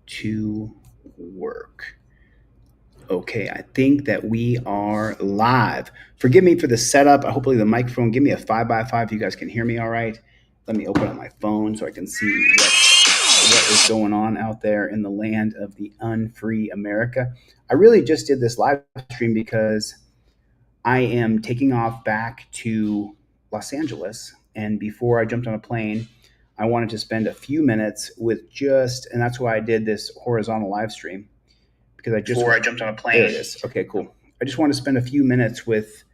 to work. Okay, I think that we are live. Forgive me for the setup. Hopefully, the microphone. Give me a 5x5 if you guys can hear me all right. Let me open up my phone so I can see what is going on out there in the land of the unfree America. I really just did this live stream because I am taking off back to Los Angeles. And before I jumped on a plane, I wanted to spend a few minutes with and that's why I did this horizontal live stream because I just before I jumped on a plane. There it is. Okay, cool. I just want to spend a few minutes with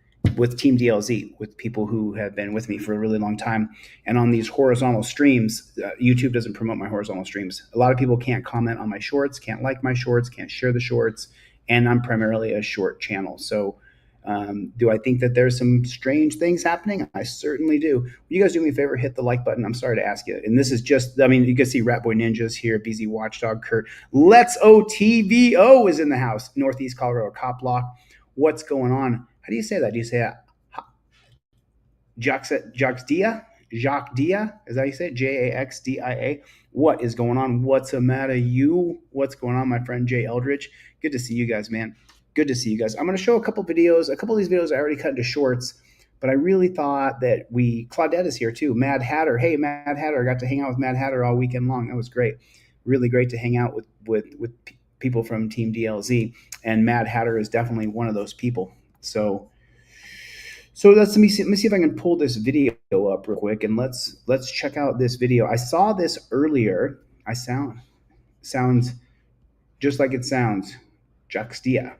Team DLZ, with people who have been with me for a really long time. And on these horizontal streams, YouTube doesn't promote my horizontal streams. A lot of people can't comment on my shorts, can't like my shorts, can't share the shorts, and I'm primarily a short channel. So do I think that there's some strange things happening? I certainly do. Will you guys do me a favor? Hit the like button. I'm sorry to ask you. And this is just, I mean, you can see Ratboy Ninjas here, BZ Watchdog, Kurt. Let's OTVO is in the house. Northeast Colorado Cop Block. What's going on? How do you say that? Do you say Jacques Dia? Jacques Dia? Is that how you say it? JAXDIA? What is going on? What's the matter, you? What's going on, my friend Jay Eldridge? Good to see you guys, man. Good to see you guys. I'm going to show a couple videos. A couple of these videos I already cut into shorts, but I really thought that Claudette is here too. Mad Hatter. Hey, Mad Hatter. I got to hang out with Mad Hatter all weekend long. That was great. Really great to hang out with people from Team DLZ. And Mad Hatter is definitely one of those people. So let me see if I can pull this video up real quick, and let's check out this video. I saw this earlier. Sounds just like it sounds. Jacques Dia.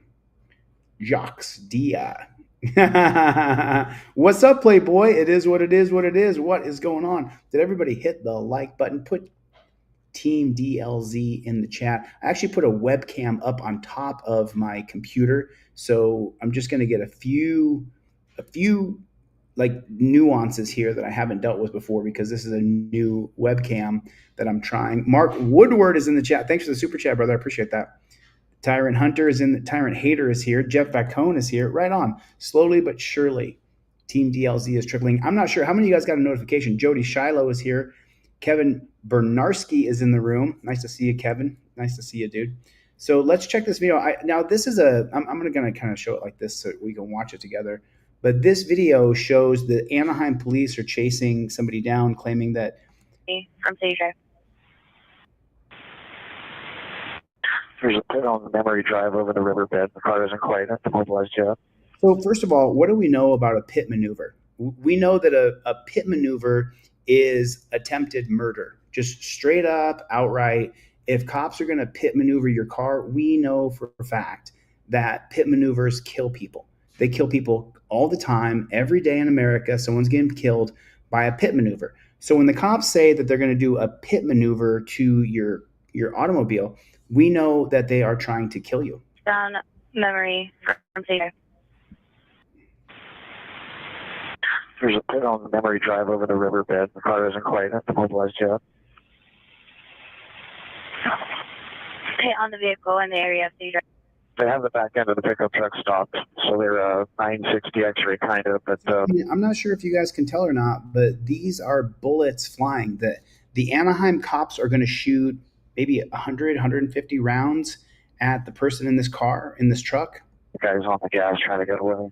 What's up, Playboy? It is what it is. What is going on? Did everybody hit the like button? Put Team DLZ in the chat. I actually put a webcam up on top of my computer, so I'm just going to get a few like nuances here that I haven't dealt with before because this is a new webcam that I'm trying. Mark Woodward is in the chat. Thanks for the super chat, brother. I appreciate that. Tyrant Hunter is in. Tyrant Hater is here. Jeff Vacone is here. Right on. Slowly but surely, Team DLZ is trickling. I'm not sure how many of you guys got a notification. Jody Shiloh is here. Kevin Bernarski is in the room. Nice to see you, Kevin. Nice to see you, dude. So let's check this video. Now this is I'm going to kind of show it like this so we can watch it together. But this video shows the Anaheim police are chasing somebody down, claiming that from Seizure. There's a pit on the memory drive over the riverbed. The car isn't quite immobilized yet. So first of all, what do we know about a pit maneuver? We know that a pit maneuver is attempted murder, just straight up, outright. If cops are going to pit maneuver your car, we know for a fact that pit maneuvers kill people. They kill people all the time, every day in America. Someone's getting killed by a pit maneuver. So when the cops say that they're going to do a pit maneuver to your automobile, we know that they are trying to kill you. Down memory from Seizure. There's a pit on the memory drive over the riverbed. The car isn't quite immobilized yet. Pit on the vehicle in the area of Seizure. They have the back end of the pickup truck stopped, so they're 960 X-ray kind of. But I'm not sure if you guys can tell or not, but these are bullets flying. The Anaheim cops are going to shoot maybe 100, 150 rounds at the person in this car, in this truck. The guy's on the gas trying to get away.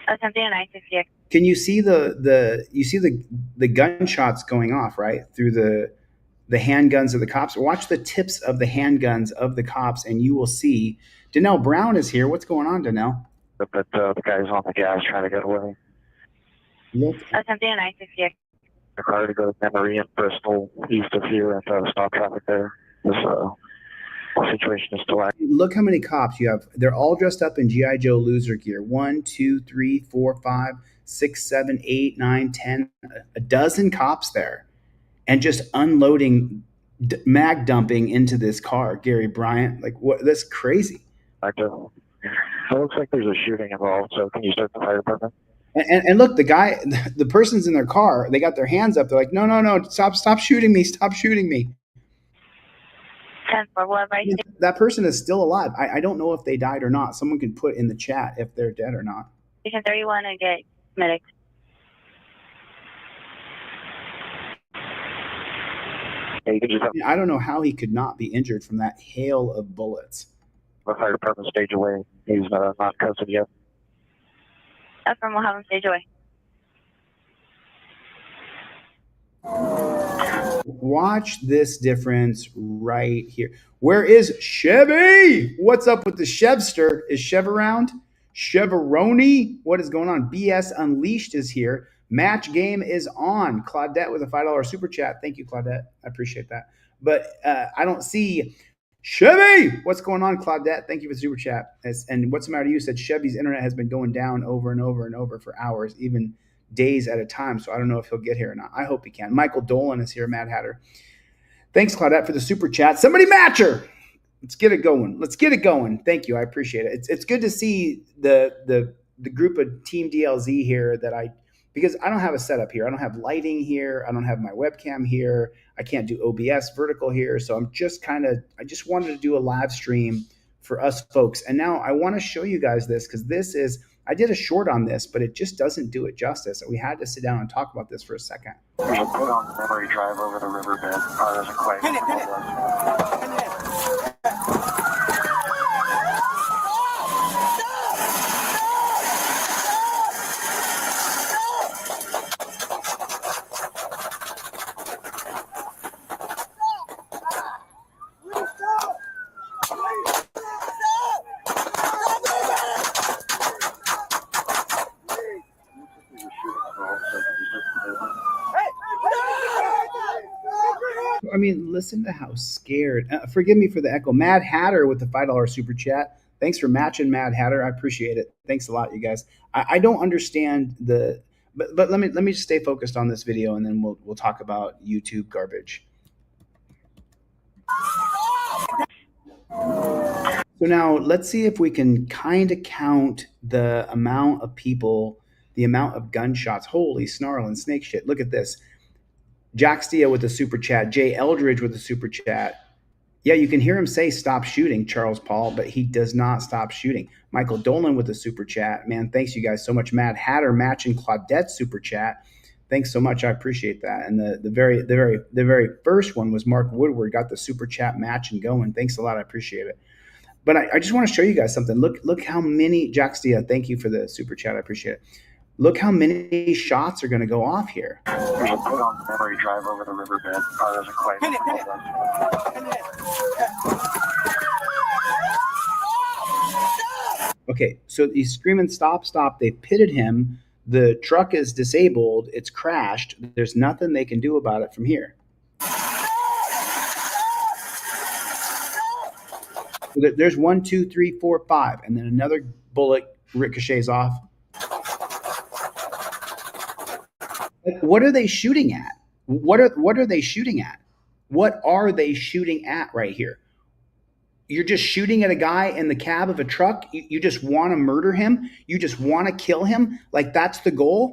Attempting a 960. Can you see the gunshots going off right through the handguns of the cops? Watch the tips of the handguns of the cops, and you will see. Danelle Brown is here. What's going on, Danelle? But the guy's on the gas trying to get away. Look. Attempting a 960. The car to go to Memory and Bristol, east of here, and stop traffic there. This situation is still active. Look how many cops you have. They're all dressed up in G.I. Joe loser gear. 1, 2, 3, 4, 5, 6, 7, 8, 9, 10. A dozen cops there. And just unloading, mag dumping into this car, Gary Bryant. Like, what? That's crazy. It looks like there's a shooting involved, so can you start the fire department? And look, the person's in their car. They got their hands up. They're like, no, stop shooting me. Stop shooting me. 10-4, what, right? That person is still alive. I don't know if they died or not. Someone can put in the chat if they're dead or not. Station 31 and get medics. Yeah, you can just have I don't know how he could not be injured from that hail of bullets. the fire department stage away. He's not in custody yet. That's from Mulholland Stage away. Watch this difference right here. Where is Chevy? What's up with the Chevster? Is Chev around? Cheveroni? What is going on? BS Unleashed is here. Match game is on. Claudette with a $5 super chat. Thank you, Claudette. I appreciate that. But I don't see Chevy. What's going on, Claudette? Thank you for the super chat. And what's the matter? You said Chevy's internet has been going down over and over and over for hours, even days at a time. So I don't know if he'll get here or not. I hope he can. Michael Dolan is here, Mad Hatter. Thanks, Claudette, for the super chat. Somebody match her. Let's get it going. Let's get it going. Thank you. I appreciate it. It's good to see the group of Team DLZ here because I don't have a setup here. I don't have lighting here. I don't have my webcam here. I can't do OBS vertical here. So I just wanted to do a live stream for us folks. And now I want to show you guys this because I did a short on this, but it just doesn't do it justice. We had to sit down and talk about this for a second. There's a put on Memory Drive over the riverbed. There's a quite. I mean, listen to how scared. Forgive me for the echo. Mad Hatter with the $5 super chat. Thanks for matching, Mad Hatter. I appreciate it. Thanks a lot, you guys. I don't understand but let me just stay focused on this video, and then we'll talk about YouTube garbage. So now let's see if we can kind of count the amount of people, the amount of gunshots. Holy snarl and snake shit. Look at this. Jack Stia with the super chat. Jay Eldridge with the super chat. Yeah, you can hear him say stop shooting, Charles Paul, but he does not stop shooting. Michael Dolan with the super chat. Man, thanks you guys so much. Mad Hatter matching Claudette super chat. Thanks so much. I appreciate that. And the very first one was Mark Woodward, got the super chat match and going. Thanks a lot. I appreciate it. But I just want to show you guys something. Look how many, Jack Stia, thank you for the super chat. I appreciate it. Look how many shots are going to go off here. There's a put on Memory Drive over the riverbed. There's a quite. Okay, so he's screaming, stop, stop. They pitted him. The truck is disabled. It's crashed. There's nothing they can do about it from here. There's 1, 2, 3, 4, 5, and then another bullet ricochets off. What are they shooting at? What are they shooting at? What are they shooting at right here? You're just shooting at a guy in the cab of a truck. You just want to murder him. You just want to kill him. Like that's the goal.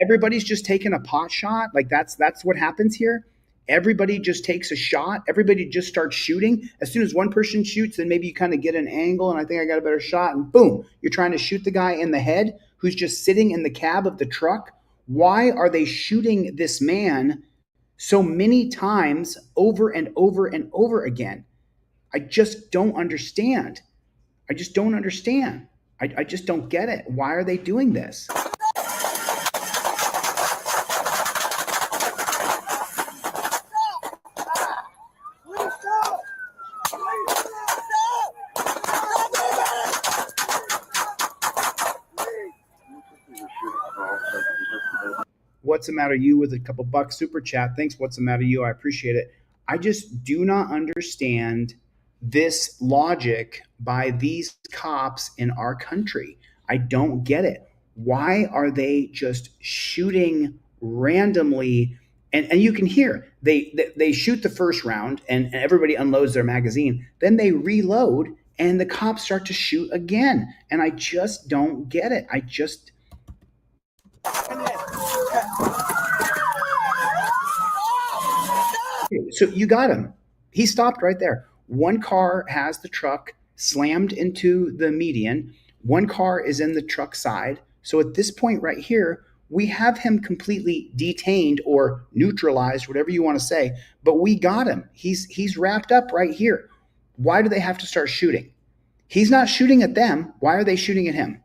Everybody's just taking a pot shot. Like that's what happens here. Everybody just takes a shot. Everybody just starts shooting. As soon as one person shoots, then maybe you kind of get an angle and I think I got a better shot and boom, you're trying to shoot the guy in the head who's just sitting in the cab of the truck. Why are they shooting this man so many times over and over and over again? I just don't understand. I just don't understand. I just don't get it. Why are they doing this? What's the matter, you, with a couple bucks super chat? Thanks. What's the matter, you? I appreciate it. I just do not understand this logic by these cops in our country. I don't get it. Why are they just shooting randomly? And you can hear they shoot the first round and everybody unloads their magazine. Then they reload and the cops start to shoot again. And I just don't get it. So you got him. He stopped right there. One car has the truck slammed into the median. One car is in the truck side. So at this point right here, we have him completely detained or neutralized, whatever you want to say, but we got him. He's wrapped up right here. Why do they have to start shooting? He's not shooting at them. Why are they shooting at him?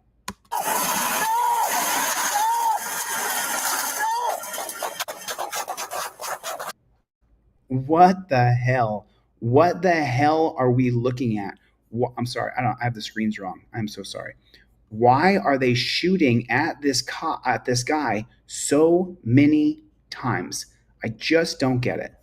What the hell? What the hell are we looking at? I'm sorry. I have the screens wrong. I'm so sorry. Why are they shooting at this guy so many times? I just don't get it.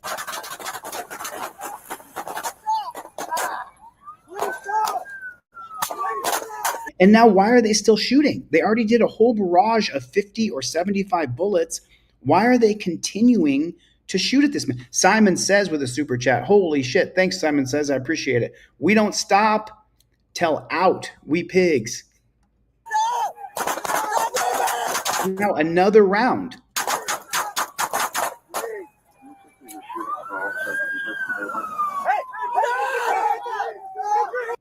And now why are they still shooting? They already did a whole barrage of 50 or 75 bullets. Why are they continuing to shoot at this man? Simon Says with a super chat. Holy shit. Thanks, Simon Says. I appreciate it. We don't stop till out. We pigs. Now another round.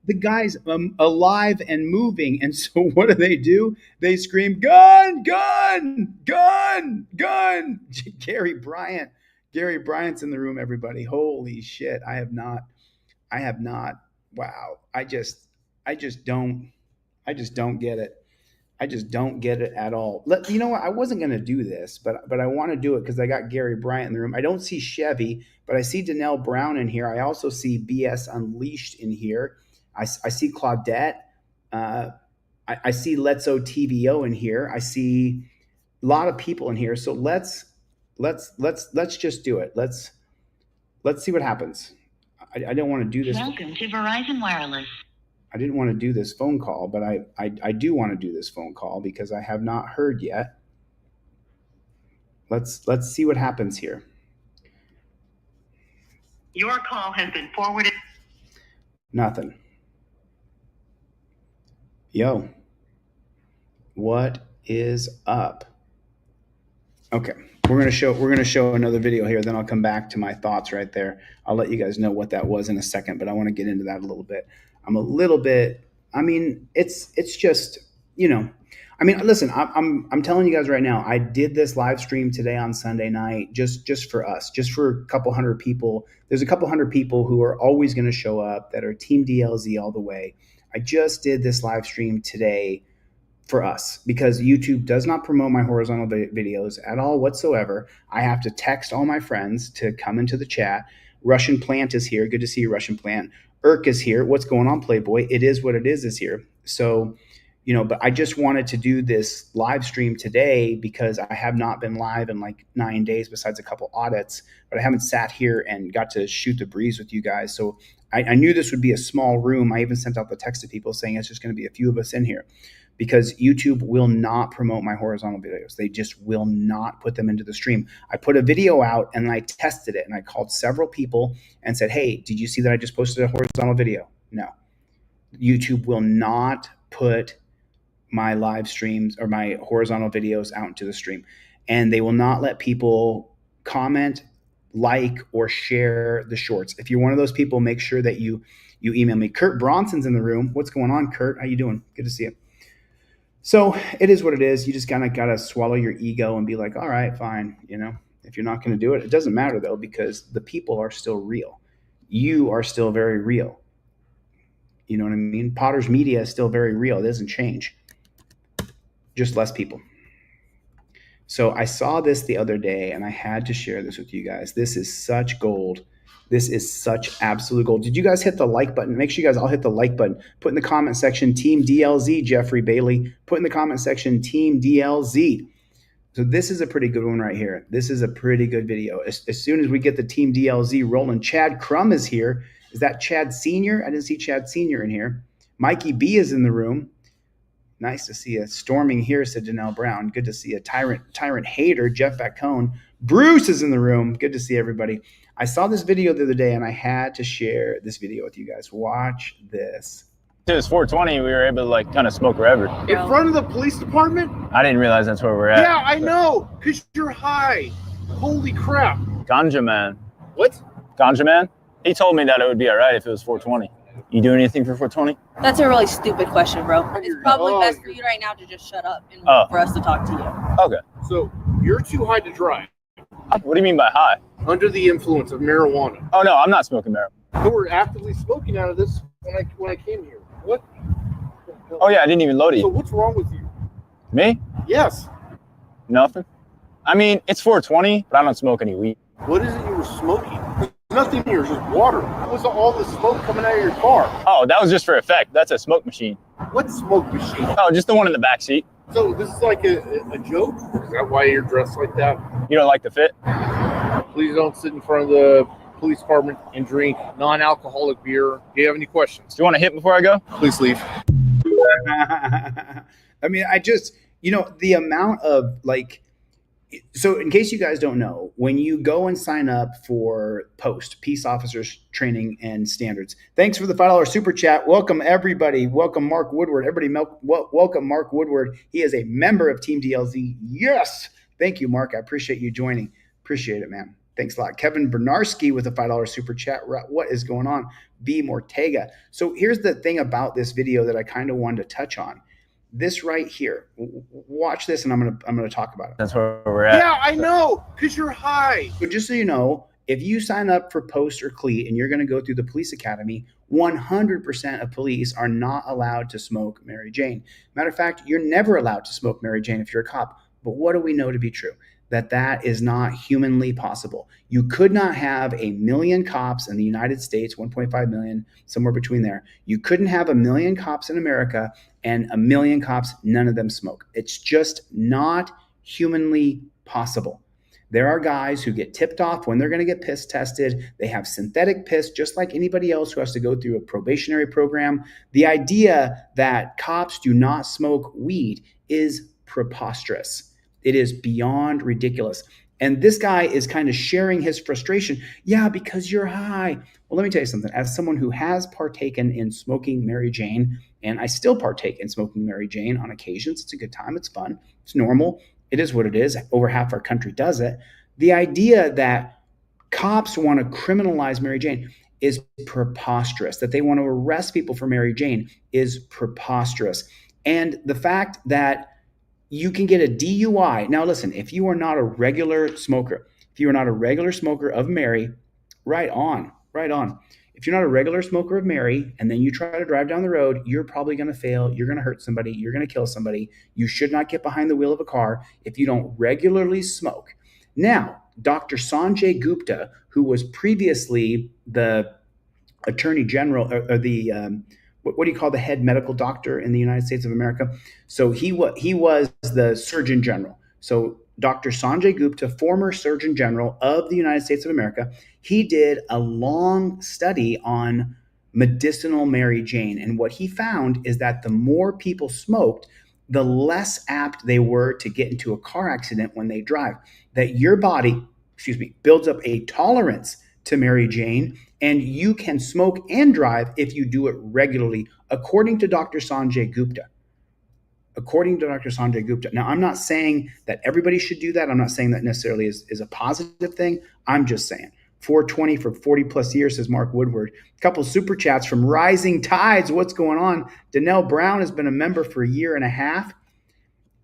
The guy's alive and moving, and so what do? They scream, gun, gun, gun, gun. Gary Bryant's in the room, everybody. Holy shit. I have not. Wow. I just don't get it. I just don't get it at all. You know what? I wasn't going to do this, but I want to do it because I got Gary Bryant in the room. I don't see Chevy, but I see Danelle Brown in here. I also see BS Unleashed in here. I see Claudette. I see Letzo TVO in here. I see a lot of people in here. So let's just do it. Let's see what happens. I don't want to do this. Welcome to Verizon Wireless. I didn't want to do this phone call, but I do want to do this phone call because I have not heard yet. Let's see what happens here. Your call has been forwarded. Nothing. Yo, what is up? Okay, we're gonna show another video here. Then I'll come back to my thoughts right there. I'll let you guys know what that was in a second, but I want to get into that a little bit. It's just, listen, I'm telling you guys right now, I did this live stream today on Sunday night, just for us, just for a couple hundred people. There's a couple hundred people who are always going to show up that are Team DLZ all the way. I just did this live stream today for us because YouTube does not promote my horizontal videos at all whatsoever. I have to text all my friends to come into the chat. Russian Plant is here. Good to see you, Russian Plant. Irk is here. What's going on, Playboy? It is what it is here. So, but I just wanted to do this live stream today because I have not been live in like 9 days besides a couple audits, but I haven't sat here and got to shoot the breeze with you guys. So I knew this would be a small room. I even sent out the text to people saying it's just going to be a few of us in here because YouTube will not promote my horizontal videos. They just will not put them into the stream. I put a video out and I tested it and I called several people and said, hey, did you see that I just posted a horizontal video? No. YouTube will not put my live streams or my horizontal videos out into the stream. And they will not let people comment, like, or share the shorts. If you're one of those people, make sure that you email me. Kurt Bronson's in the room. What's going on, Kurt? How you doing? Good to see you. So it is what it is. You just kind of got to swallow your ego and be like, all right, fine. If you're not going to do it, it doesn't matter though, because the people are still real. You are still very real. You know what I mean? Potter's Media is still very real. It doesn't change. Just less people. So I saw this the other day and I had to share this with you guys. This is such gold. This is such absolute gold. Did you guys hit the like button? Make sure you guys all hit the like button. Put in the comment section, Team DLZ, Jeffrey Bailey. Put in the comment section, Team DLZ. So this is a pretty good one right here. This is a pretty good video. As soon as we get the Team DLZ rolling, Chad Crum is here. Is that Chad Sr.? I didn't see Chad Sr. in here. Mikey B is in the room. Nice to see you. Storming here, said Danelle Brown. Good to see you. Tyrant Hater, Jeff Bacone. Bruce is in the room. Good to see everybody. I saw this video the other day, and I had to share this video with you guys. Watch this. It was 420. We were able to kind of smoke wherever. In front of the police department? I didn't realize that's where we're at. Yeah, I know, because you're high. Holy crap. Ganja Man. What? Ganja Man? He told me that it would be all right if it was 420. You doing anything for 420? That's a really stupid question, bro. It's probably Oh, best for you right now to just shut up and Oh. for us to talk to you. Okay. So you're too high to drive. What do you mean by high? Under the influence of marijuana. Oh, no, I'm not smoking marijuana. You were actively smoking out of this when I came here. What? Oh, yeah, I didn't even load it. So what's wrong with you? Me? Yes. Nothing. I mean, it's 420, but I don't smoke any weed. What is it you were smoking? There's nothing here, just water. What was all the smoke coming out of your car? Oh, that was just for effect. That's a smoke machine. What smoke machine? Oh, just the one in the back seat. So this is like a joke? Is that why you're dressed like that? You don't like the fit? Please don't sit in front of the police department and drink non-alcoholic beer. Do you have any questions? Do you want to hit before I go? Please leave. I mean, the amount of so in case you guys don't know, when you go and sign up for POST, Peace Officers Training and Standards, thanks for the $5 super chat. Welcome everybody. Welcome Mark Woodward. Everybody, welcome Mark Woodward. He is a member of Team DLZ. Yes. Thank you, Mark. I appreciate you joining. Appreciate it, man. Thanks a lot. Kevin Bernarski with a $5 super chat. What is going on? B. Mortega. So here's the thing about this video that I kind of wanted to touch on. This right here. Watch this, and I'm gonna talk about it. That's where we're at. Yeah, I know, because you're high. But just so you know, if you sign up for POST or CLE and you're going to go through the police academy, 100% of police are not allowed to smoke Mary Jane. Matter of fact, you're never allowed to smoke Mary Jane if you're a cop. But what do we know to be true? That is not humanly possible. You could not have 1 million cops in the United States, 1.5 million, somewhere between there. You couldn't have 1 million cops in America and 1 million cops, none of them smoke. It's just not humanly possible. There are guys who get tipped off when they're going to get piss tested. They have synthetic piss, just like anybody else who has to go through a probationary program. The idea that cops do not smoke weed is preposterous. It is beyond ridiculous. And this guy is kind of sharing his frustration. Yeah, because you're high. Well, let me tell you something. As someone who has partaken in smoking Mary Jane, and I still partake in smoking Mary Jane on occasions, it's a good time. It's fun. It's normal. It is what it is. Over half our country does it. The idea that cops want to criminalize Mary Jane is preposterous. That they want to arrest people for Mary Jane is preposterous. And the fact that you can get a DUI. Now, listen, if you are not a regular smoker, of Mary, right on. If you're not a regular smoker of Mary and then you try to drive down the road, you're probably going to fail. You're going to hurt somebody. You're going to kill somebody. You should not get behind the wheel of a car if you don't regularly smoke. Now, Dr. Sanjay Gupta, who was previously the Attorney General or the what do you call the head medical doctor in the United States of America? So he was the Surgeon General. So Dr. Sanjay Gupta, former Surgeon General of the United States of America, he did a long study on medicinal Mary Jane. And what he found is that the more people smoked, the less apt they were to get into a car accident when they drive. That your body, builds up a tolerance to Mary Jane, and you can smoke and drive if you do it regularly, according to Dr. Sanjay Gupta. Now, I'm not saying that everybody should do that. I'm not saying that necessarily is a positive thing. I'm just saying 420 for 40 plus years, says Mark Woodward. A couple super chats from Rising Tides. What's going on? Danelle Brown has been a member for a year and a half.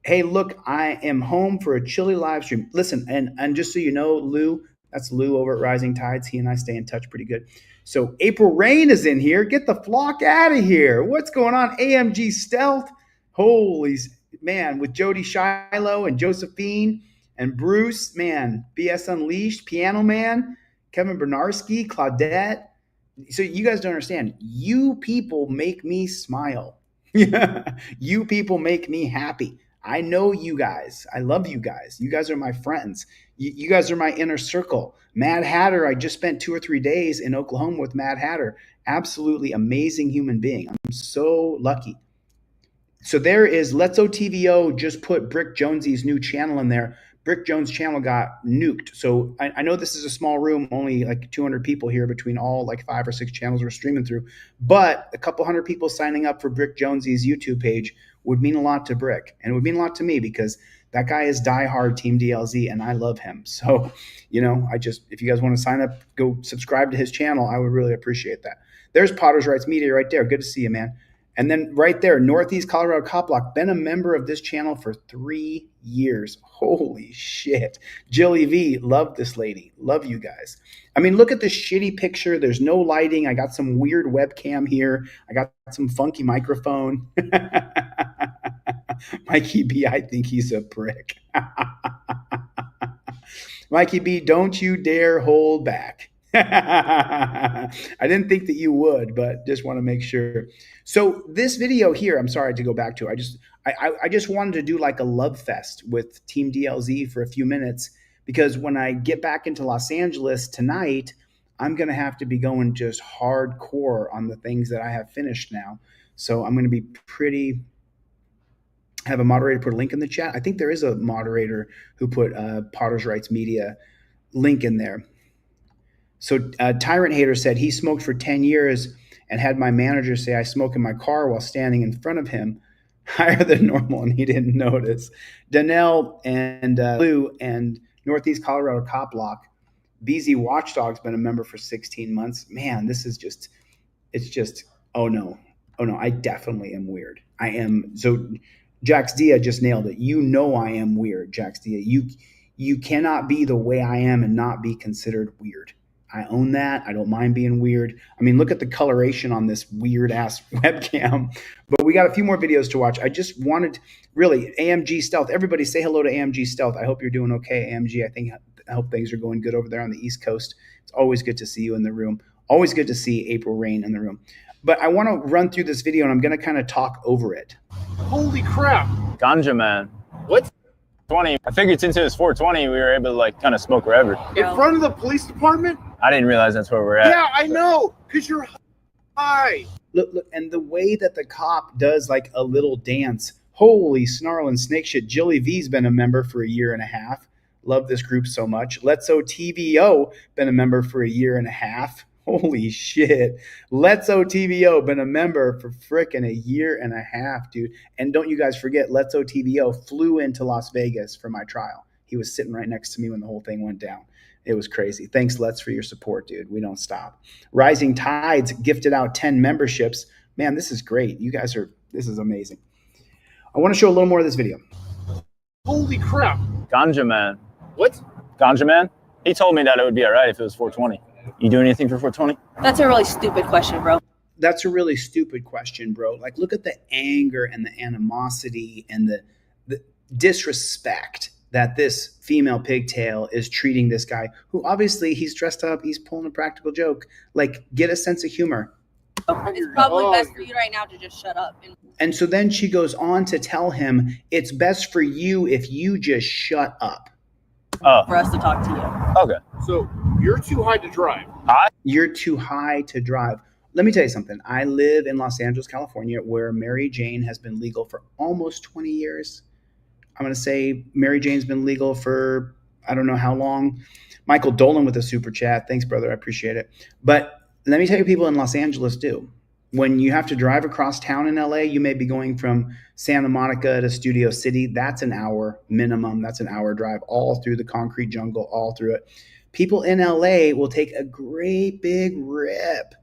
Hey, look, I am home for a chilly live stream. Listen, and just so you know, Lou, that's Lou over at Rising Tides. He and I stay in touch pretty good. So April Rain is in here. Get the flock out of here. What's going on? AMG Stealth. Holy man, with Jody Shiloh and Josephine and Bruce, man, BS Unleashed, Piano Man, Kevin Bernarski, Claudette. So you guys don't understand. You people make me smile. You people make me happy. I know you guys. I love you guys. You guys are my friends. You guys are my inner circle. Mad Hatter, I just spent 2 or 3 days in Oklahoma with Mad Hatter. Absolutely amazing human being. I'm so lucky. So there is Let's OTVO just put Brick Jonesy's new channel in there. Brick Jones' channel got nuked. So I know this is a small room, only like 200 people here between all like 5 or 6 channels we're streaming through. But a couple hundred people signing up for Brick Jonesy's YouTube page would mean a lot to Brick. And it would mean a lot to me because That guy is diehard Team DLZ, and I love him. So, if you guys want to sign up, go subscribe to his channel. I would really appreciate that. There's Potter's Rights Media right there. Good to see you, man. And then right there, Northeast Colorado Cop Block, been a member of this channel for 3 years. Holy shit. Jilly V, love this lady. Love you guys. I mean, look at this shitty picture. There's no lighting. I got some weird webcam here. I got some funky microphone. Mikey B, I think he's a prick. Mikey B, don't you dare hold back. I didn't think that you would, but just want to make sure. So this video here, I'm sorry to go back to. I just wanted to do like a love fest with Team DLZ for a few minutes, because when I get back into Los Angeles tonight, I'm going to have to be going just hardcore on the things that I have finished now. So I'm going to be have a moderator put a link in the chat. I think there is a moderator who put Potter's Rights Media link in there. So Tyrant Hater said he smoked for 10 years and had my manager say I smoke in my car while standing in front of him higher than normal, and he didn't notice. Danelle and Lou and Northeast Colorado Cop Block. BZ Watchdog's been a member for 16 months. Man, this is just, oh no, I definitely am weird. I am. So Jax Dia just nailed it. You know I am weird, Jax Dia. You cannot be the way I am and not be considered weird. I own that. I don't mind being weird. I mean, look at the coloration on this weird ass webcam. But we got a few more videos to watch. I just wanted, really, AMG Stealth. Everybody say hello to AMG Stealth. I hope you're doing okay, AMG. I hope things are going good over there on the East Coast. It's always good to see you in the room. Always good to see April Rain in the room. But I want to run through this video, and I'm going to kind of talk over it. Holy crap. Ganja man. What? 20. I figured since it was 420, we were able to like kind of smoke wherever. In front of the police department? I didn't realize that's where we're at. Yeah, I know, because you're high. Look, and the way that the cop does like a little dance. Holy snarling snake shit. Jilly V's been a member for a year and a half. Love this group so much. Letso TVO been a member for a year and a half. Holy shit. Letso TVO been a member for frickin' a year and a half, dude. And don't you guys forget, Letso TVO flew into Las Vegas for my trial. He was sitting right next to me when the whole thing went down. It was crazy. Thanks, Let's, for your support, dude. We don't stop. Rising Tides gifted out 10 memberships. Man, this is great. This is amazing. I want to show a little more of this video. Holy crap. Ganja man. What? Ganja man? He told me that it would be all right if it was 420. You do anything for 420? That's a really stupid question, bro. That's a really stupid question, bro. Like, look at the anger and the animosity and the disrespect that this female pigtail is treating this guy, who obviously he's dressed up, he's pulling a practical joke. Like, get a sense of humor. It's probably best for you right now to just shut up. And so then she goes on to tell him, it's best for you if you just shut up. Oh, For us to talk to you. okay. So you're too high to drive. You're too high to drive. Let me tell you something. I live in Los Angeles, California, where Mary Jane has been legal for almost 20 years. I'm going to say Mary Jane's been legal for I don't know how long. Michael Dolan with a super chat. Thanks, brother. I appreciate it. But let me tell you, people in Los Angeles do. When you have to drive across town in LA, you may be going from Santa Monica to Studio City. That's an hour minimum. That's an hour drive all through the concrete jungle, all through it. People in LA will take a great big rip.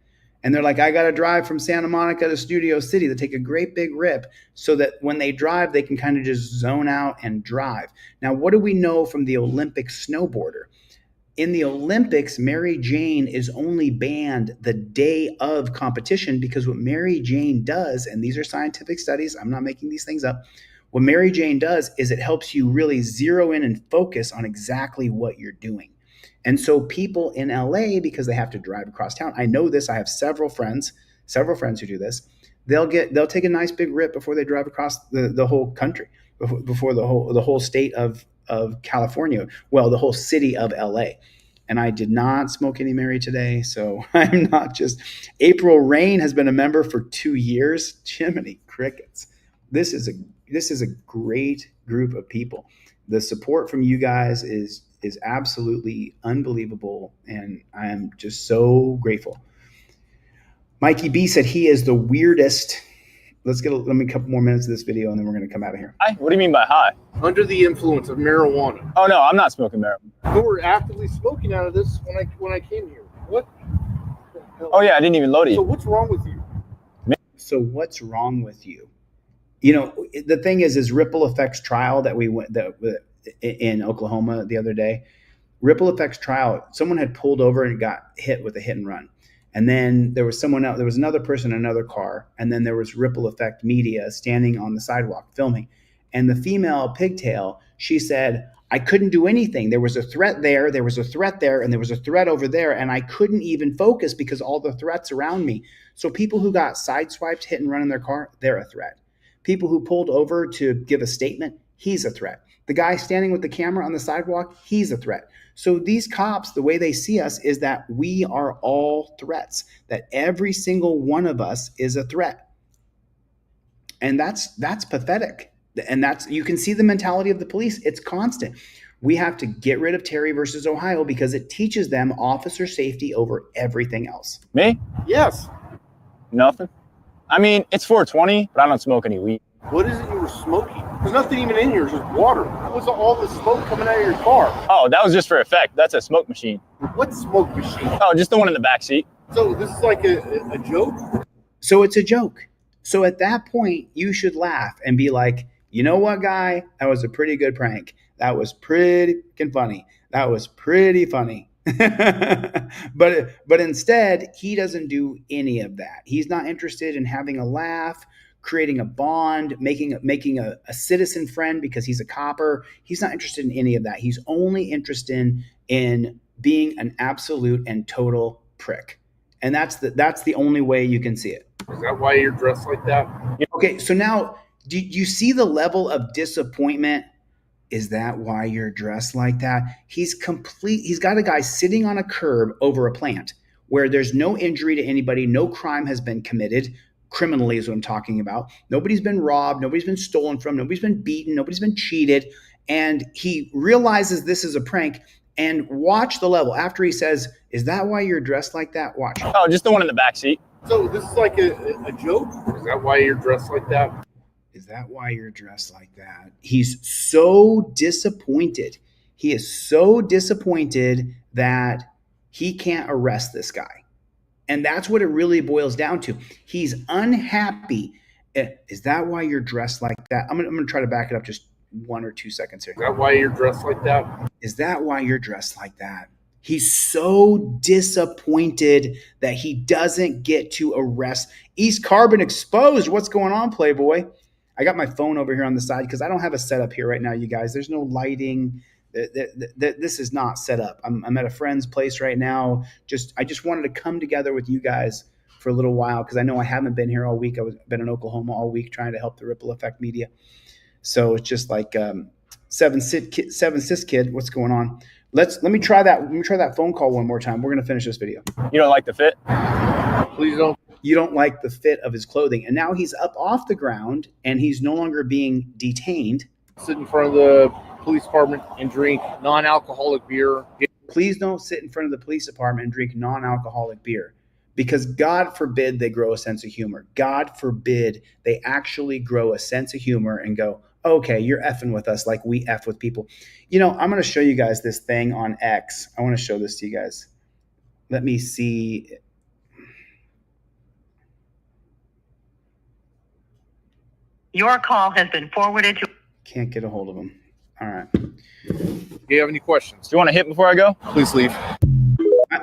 And they're like, I got to drive from Santa Monica to Studio City. They take a great big rip so that when they drive, they can kind of just zone out and drive. Now, what do we know from the Olympic snowboarder? In the Olympics, Mary Jane is only banned the day of competition, because what Mary Jane does, and these are scientific studies, I'm not making these things up. What Mary Jane does is it helps you really zero in and focus on exactly what you're doing. And so people in LA, because they have to drive across town, I know this, I have several friends who do this. They'll take a nice big rip before they drive across the whole country, before the whole state of California, well, the whole city of LA. And I did not smoke any Mary today, so I'm not just. April Rain has been a member for 2 years. Jiminy crickets. This is a great group of people. The support from you guys is absolutely unbelievable, and I am just so grateful. Mikey B said he is the weirdest. Let me a couple more minutes of this video, and then we're going to come out of here. Hi? What do you mean by hi? Under the influence of marijuana. Oh no, I'm not smoking marijuana. You were actively smoking out of this when I came here. What? Oh yeah, I didn't even load it. So what's wrong with you? So what's wrong with you? You know, the thing is Ripple Effects trial that we went in Oklahoma the other day. Ripple Effects trial, someone had pulled over and got hit with a hit and run. And then there was someone else, there was another person in another car. And then there was Ripple Effect media standing on the sidewalk filming. And the female pigtail, she said, I couldn't do anything. There was a threat there, there was a threat there, and there was a threat over there. And I couldn't even focus because all the threats around me. So people who got sideswiped, hit and run in their car, they're a threat. People who pulled over to give a statement, he's a threat. The guy standing with the camera on the sidewalk, he's a threat. So these cops, the way they see us is that we are all threats, that every single one of us is a threat. And that's pathetic. And you can see the mentality of the police. It's constant. We have to get rid of Terry versus Ohio because it teaches them officer safety over everything else. Me? Yes. Nothing. I mean, it's 420, but I don't smoke any weed. What is it you were smoking? There's nothing even in here, it's just water. What was all the smoke coming out of your car? Oh, that was just for effect. That's a smoke machine. What smoke machine? Oh, just the one in the back seat. So this is like a joke? So it's a joke. So at that point, you should laugh and be like, you know what, guy? That was a pretty good prank. That was pretty funny. That was pretty funny. But instead, he doesn't do any of that. He's not interested in having a laugh, creating a bond, making a citizen friend because he's a copper. He's not interested in any of that. He's only interested in being an absolute and total prick. And that's the only way you can see it. Is that why you're dressed like that? Okay, so now do you see the level of disappointment? Is that why you're dressed like that? He's got a guy sitting on a curb over a plant where there's no injury to anybody, no crime has been committed. Criminally is what I'm talking about. Nobody's been robbed, nobody's been stolen from, nobody's been beaten, nobody's been cheated. And he realizes this is a prank. And watch the level after he says, is that why you're dressed like that? Watch. Oh, just the one in the back seat. So this is like a joke? Is that why you're dressed like that? Is that why you're dressed like that? He's so disappointed. He is so disappointed that he can't arrest this guy. And that's what it really boils down to. He's unhappy. Is that why you're dressed like that? I'm going to try to back it up just 1 or 2 seconds here. Is that why you're dressed like that? Is that why you're dressed like that? He's so disappointed that he doesn't get to arrest East Carbon Exposed. What's going on, Playboy? I got my phone over here on the side because I don't have a setup here right now, you guys. There's no lighting. This is not set up. I'm at a friend's place right now. I just wanted to come together with you guys for a little while because I know I haven't been here all week. I've been in Oklahoma all week trying to help the Ripple Effect media. So it's just like Seven Sis Kid. What's going on? Let me try that phone call one more time. We're gonna finish this video. You don't like the fit? Please don't. You don't like the fit of his clothing, and now he's up off the ground and he's no longer being detained. Sit in front of the police department and drink non-alcoholic beer. Please don't sit in front of the police department and drink non-alcoholic beer, because God forbid they grow a sense of humor. God forbid they actually grow a sense of humor and go, okay, you're effing with us like we F with people. You know, I'm going to show you guys this thing on X. I want to show this to you guys. Let me see. Your call has been forwarded to. Can't get a hold of him. All right. Do you have any questions? Do you want to hit before I go? Please leave.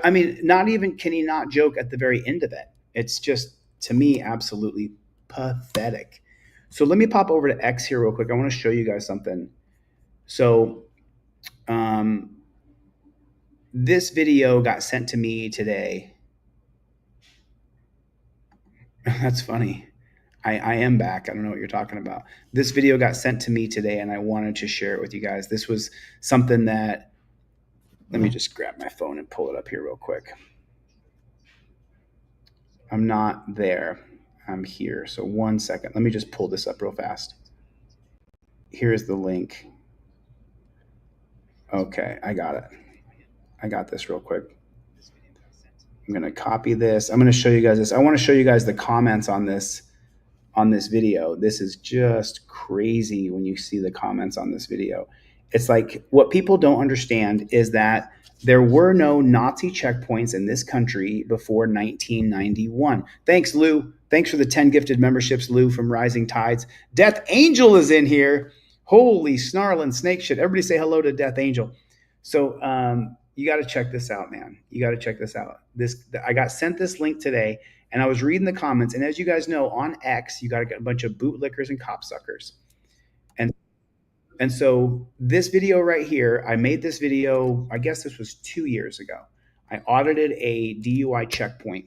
I mean, not even can he not joke at the very end of it. It's just, to me, absolutely pathetic. So let me pop over to X here real quick. I want to show you guys something. So this video got sent to me today. That's funny. I am back. I don't know what you're talking about. This video got sent to me today, and I wanted to share it with you guys. This was something that, let me just grab my phone and pull it up here real quick. I'm not there. I'm here. So 1 second. Let me just pull this up real fast. Here's the link. Okay, I got it. I got this real quick. I'm going to copy this. I'm going to show you guys this. I want to show you guys the comments on this on this video. This is just crazy when you see the comments on this video. It's like what people don't understand is that there were no Nazi checkpoints in this country before 1991. Thanks, Lou. Thanks for the 10 gifted memberships, Lou, from Rising Tides. Death Angel is in here. Holy snarling snake shit. Everybody say hello to Death Angel. So you got to check this out, man. You got to check this out. I got sent this link today, and I was reading the comments. And as you guys know, on X, you got to get a bunch of bootlickers and copsuckers. And so this video right here, I made this video, I guess this was 2 years ago. I audited a DUI checkpoint.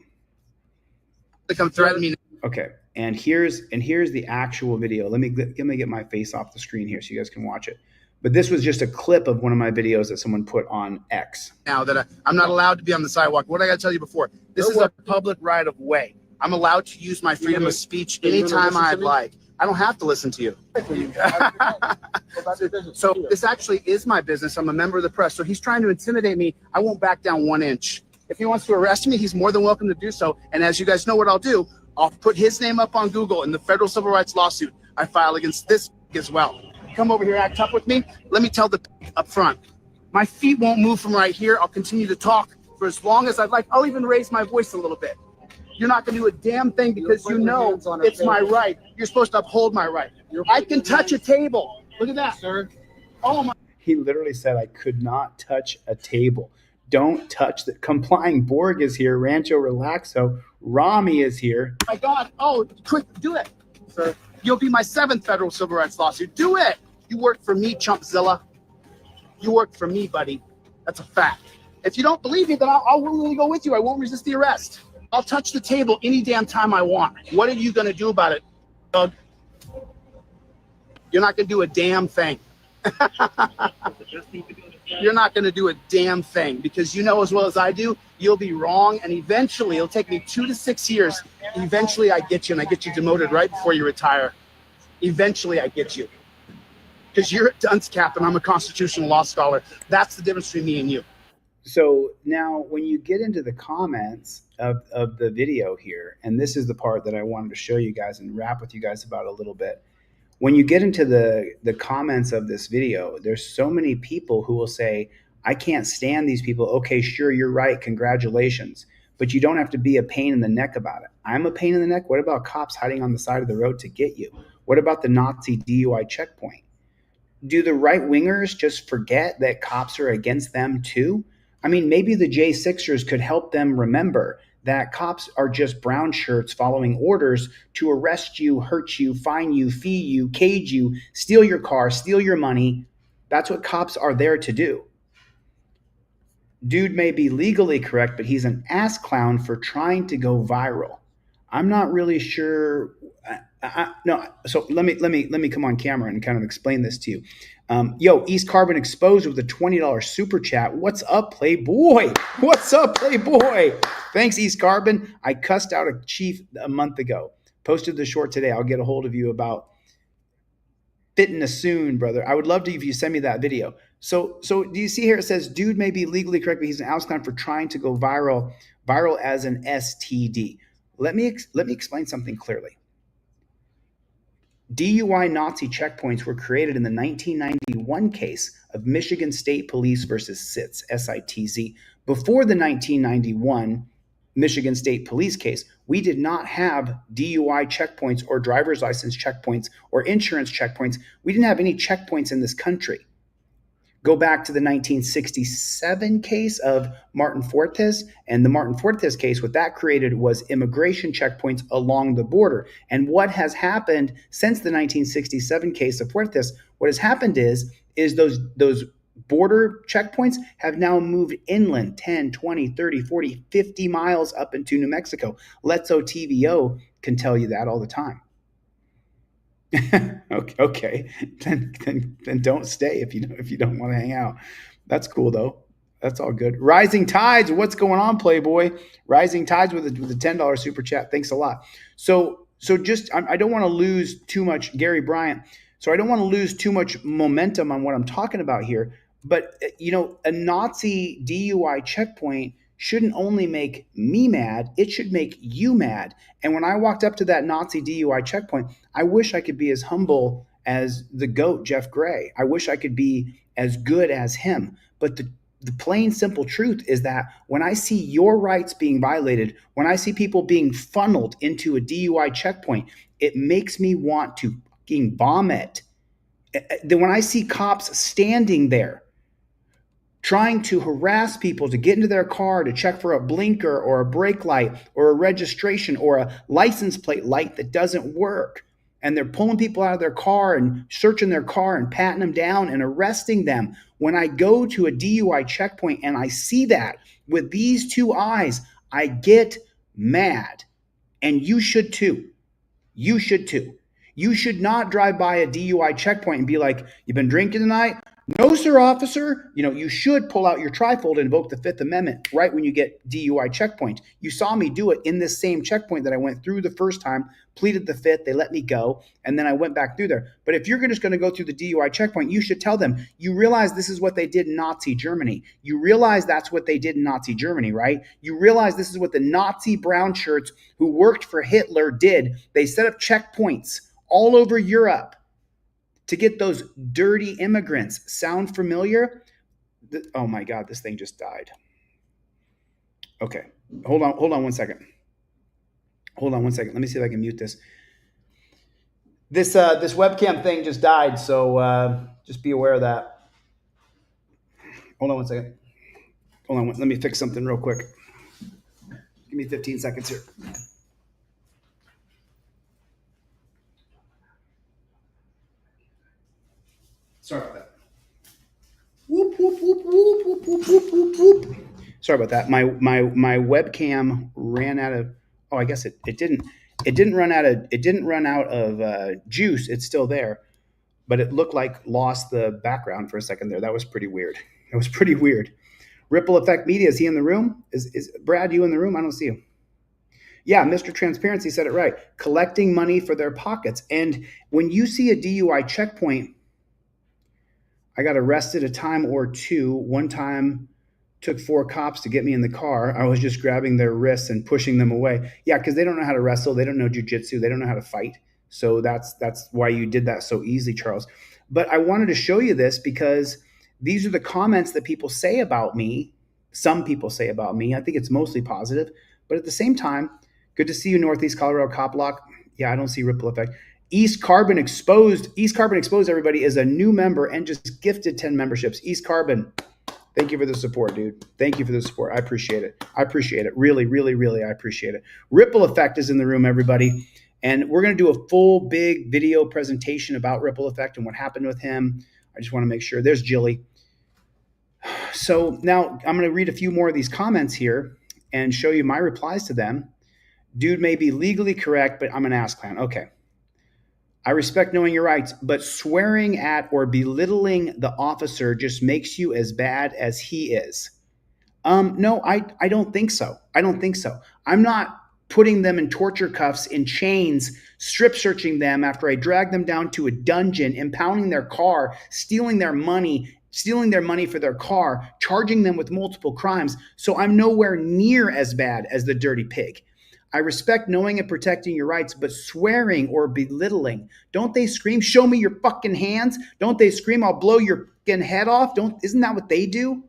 Come threaten me. Okay, and here's the actual video. Let me get my face off the screen here so you guys can watch it. But this was just a clip of one of my videos that someone put on X. Now that I'm not allowed to be on the sidewalk. What I got to tell you before, this is a public right of way. I'm allowed to use my freedom of speech anytime I'd like. I don't have to listen to you. So this actually is my business. I'm a member of the press. So he's trying to intimidate me. I won't back down 1 inch. If he wants to arrest me, he's more than welcome to do so. And as you guys know what I'll do, I'll put his name up on Google in the federal civil rights lawsuit I file against this as well. Come over here, act tough with me. Let me tell the up front. My feet won't move from right here. I'll continue to talk for as long as I'd like. I'll even raise my voice a little bit. You're not going to do a damn thing because you know it's my right. You're supposed to uphold my right. I can touch a table. Look at that, sir. Oh my. He literally said I could not touch a table. Don't touch the complying. Borg is here. Rancho Relaxo. Rami is here. My God. Oh, quick, do it, sir. You'll be my 7th federal civil rights lawsuit. Do it. You work for me, Chumpzilla. You work for me, buddy. That's a fact. If you don't believe me, then I'll willingly go with you. I won't resist the arrest. I'll touch the table any damn time I want. What are you going to do about it, Doug? You're not going to do a damn thing. You're not going to do a damn thing because you know as well as I do, you'll be wrong. And eventually, it'll take me 2 to 6 years. Eventually, I get you, and I get you demoted right before you retire. Eventually, I get you. Because you're a dunce cap and I'm a constitutional law scholar. That's the difference between me and you. So now when you get into the comments of the video here, and this is the part that I wanted to show you guys and rap with you guys about a little bit. When you get into the comments of this video, there's so many people who will say, I can't stand these people. Okay, sure, you're right. Congratulations. But you don't have to be a pain in the neck about it. I'm a pain in the neck. What about cops hiding on the side of the road to get you? What about the Nazi DUI checkpoint? Do the right wingers just forget that cops are against them too? I mean, maybe the J6ers could help them remember that cops are just brown shirts following orders to arrest you, hurt you, fine you, fee you, cage you, steal your car, steal your money. That's what cops are there to do. Dude may be legally correct, but he's an ass clown for trying to go viral. I'm not really sure. No, so let me come on camera and kind of explain this to you. Yo, East Carbon Exposed with a $20 super chat. What's up, Playboy? What's up, Playboy? Thanks, East Carbon. I cussed out a chief a month ago. Posted the short today. I'll get a hold of you about fitness soon, brother. I would love to if you send me that video. So do you see here? It says, dude may be legally correct, but he's an outcome for trying to go viral as an STD. Let me explain something clearly. DUI Nazi checkpoints were created in the 1991 case of Michigan State Police versus SITZ, S-I-T-Z. Before the 1991 Michigan State Police case, we did not have DUI checkpoints or driver's license checkpoints or insurance checkpoints. We didn't have any checkpoints in this country. Go back to the 1967 case of Martin Fuertes, and the Martin Fuertes case, what that created was immigration checkpoints along the border. And what has happened since the 1967 case of Fuertes, what has happened is those border checkpoints have now moved inland 10, 20, 30, 40, 50 miles up into New Mexico. Letso TVO can tell you that all the time. Okay. Then don't stay if you don't want to hang out. That's cool though. That's all good. Rising Tides, what's going on, Playboy? Rising Tides with a $10 super chat. Thanks a lot. So just I don't want to lose too much, Gary Bryant. So I don't want to lose too much momentum on what I'm talking about here. But a Nazi DUI checkpoint shouldn't only make me mad, it should make you mad. And when I walked up to that Nazi DUI checkpoint, I wish I could be as humble as the GOAT, Jeff Gray. I wish I could be as good as him. But the plain, simple truth is that when I see your rights being violated, when I see people being funneled into a DUI checkpoint, it makes me want to fucking vomit. When I see cops standing there trying to harass people to get into their car to check for a blinker or a brake light or a registration or a license plate light that doesn't work, and they're pulling people out of their car and searching their car and patting them down and arresting them. When I go to a DUI checkpoint and I see that with these two eyes, I get mad. And you should too. You should too. You should not drive by a DUI checkpoint and be like, "You've been drinking tonight?" "No, sir, officer." You should pull out your trifold and invoke the Fifth Amendment right when you get DUI checkpoint. You saw me do it in this same checkpoint that I went through the first time, pleaded the Fifth, they let me go, and then I went back through there. But if you're just going to go through the DUI checkpoint, you should tell them, you realize this is what they did in Nazi Germany. You realize that's what they did in Nazi Germany, right? You realize this is what the Nazi brown shirts who worked for Hitler did. They set up checkpoints all over Europe to get those dirty immigrants. Sound familiar? Oh my God, this thing just died. Okay, hold on 1 second. Hold on 1 second. Let me see if I can mute this. This webcam thing just died, so just be aware of that. Hold on 1 second. Hold on, let me fix something real quick. Give me 15 seconds here. Sorry about that. Whoop, whoop, whoop, whoop, whoop, whoop, whoop, whoop, whoop. Sorry about that. My webcam ran out of. Oh, I guess it didn't. It didn't run out of juice. It's still there, but it looked like lost the background for a second there. That was pretty weird. Ripple Effect Media, is he in the room? Is Brad, you in the room? I don't see him. Yeah, Mr. Transparency said it right. Collecting money for their pockets. And when you see a DUI checkpoint, I got arrested a time or two. One time took 4 cops to get me in the car. I was just grabbing their wrists and pushing them away. Yeah, because they don't know how to wrestle. They don't know jujitsu. They don't know how to fight. So that's why you did that so easily, Charles. But I wanted to show you this because these are the comments that people say about me. Some people say about me. I think it's mostly positive. But at the same time, good to see you, Northeast Colorado Cop Lock. Yeah, I don't see Ripple Effect. East Carbon Exposed, everybody, is a new member and just gifted 10 memberships. East Carbon, thank you for the support, dude. Thank you for the support. I appreciate it. Really, really, really, I appreciate it. Ripple Effect is in the room, everybody. And we're going to do a full, big video presentation about Ripple Effect and what happened with him. I just want to make sure. There's Jilly. So now I'm going to read a few more of these comments here and show you my replies to them. Dude may be legally correct, but I'm an ass clown. Okay. I respect knowing your rights, but swearing at or belittling the officer just makes you as bad as he is. No, I don't think so. I'm not putting them in torture cuffs, in chains, strip searching them after I drag them down to a dungeon, impounding their car, stealing their money for their car, charging them with multiple crimes. So I'm nowhere near as bad as the dirty pig. I respect knowing and protecting your rights, but swearing or belittling, don't they scream, "Show me your fucking hands"? Don't they scream, "I'll blow your fucking head off"? Isn't that what they do?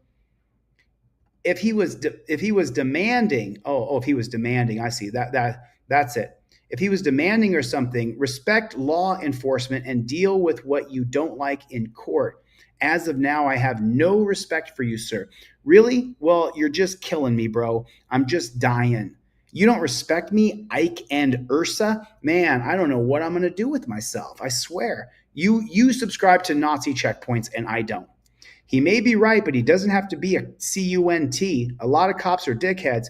If he was demanding, I see that's it. If he was demanding or something, respect law enforcement and deal with what you don't like in court. As of now, I have no respect for you, sir. Really? Well, you're just killing me, bro. I'm just dying. You don't respect me, Ike and Ursa? Man, I don't know what I'm going to do with myself. I swear. You subscribe to Nazi checkpoints and I don't. He may be right, but he doesn't have to be a cunt. A lot of cops are dickheads.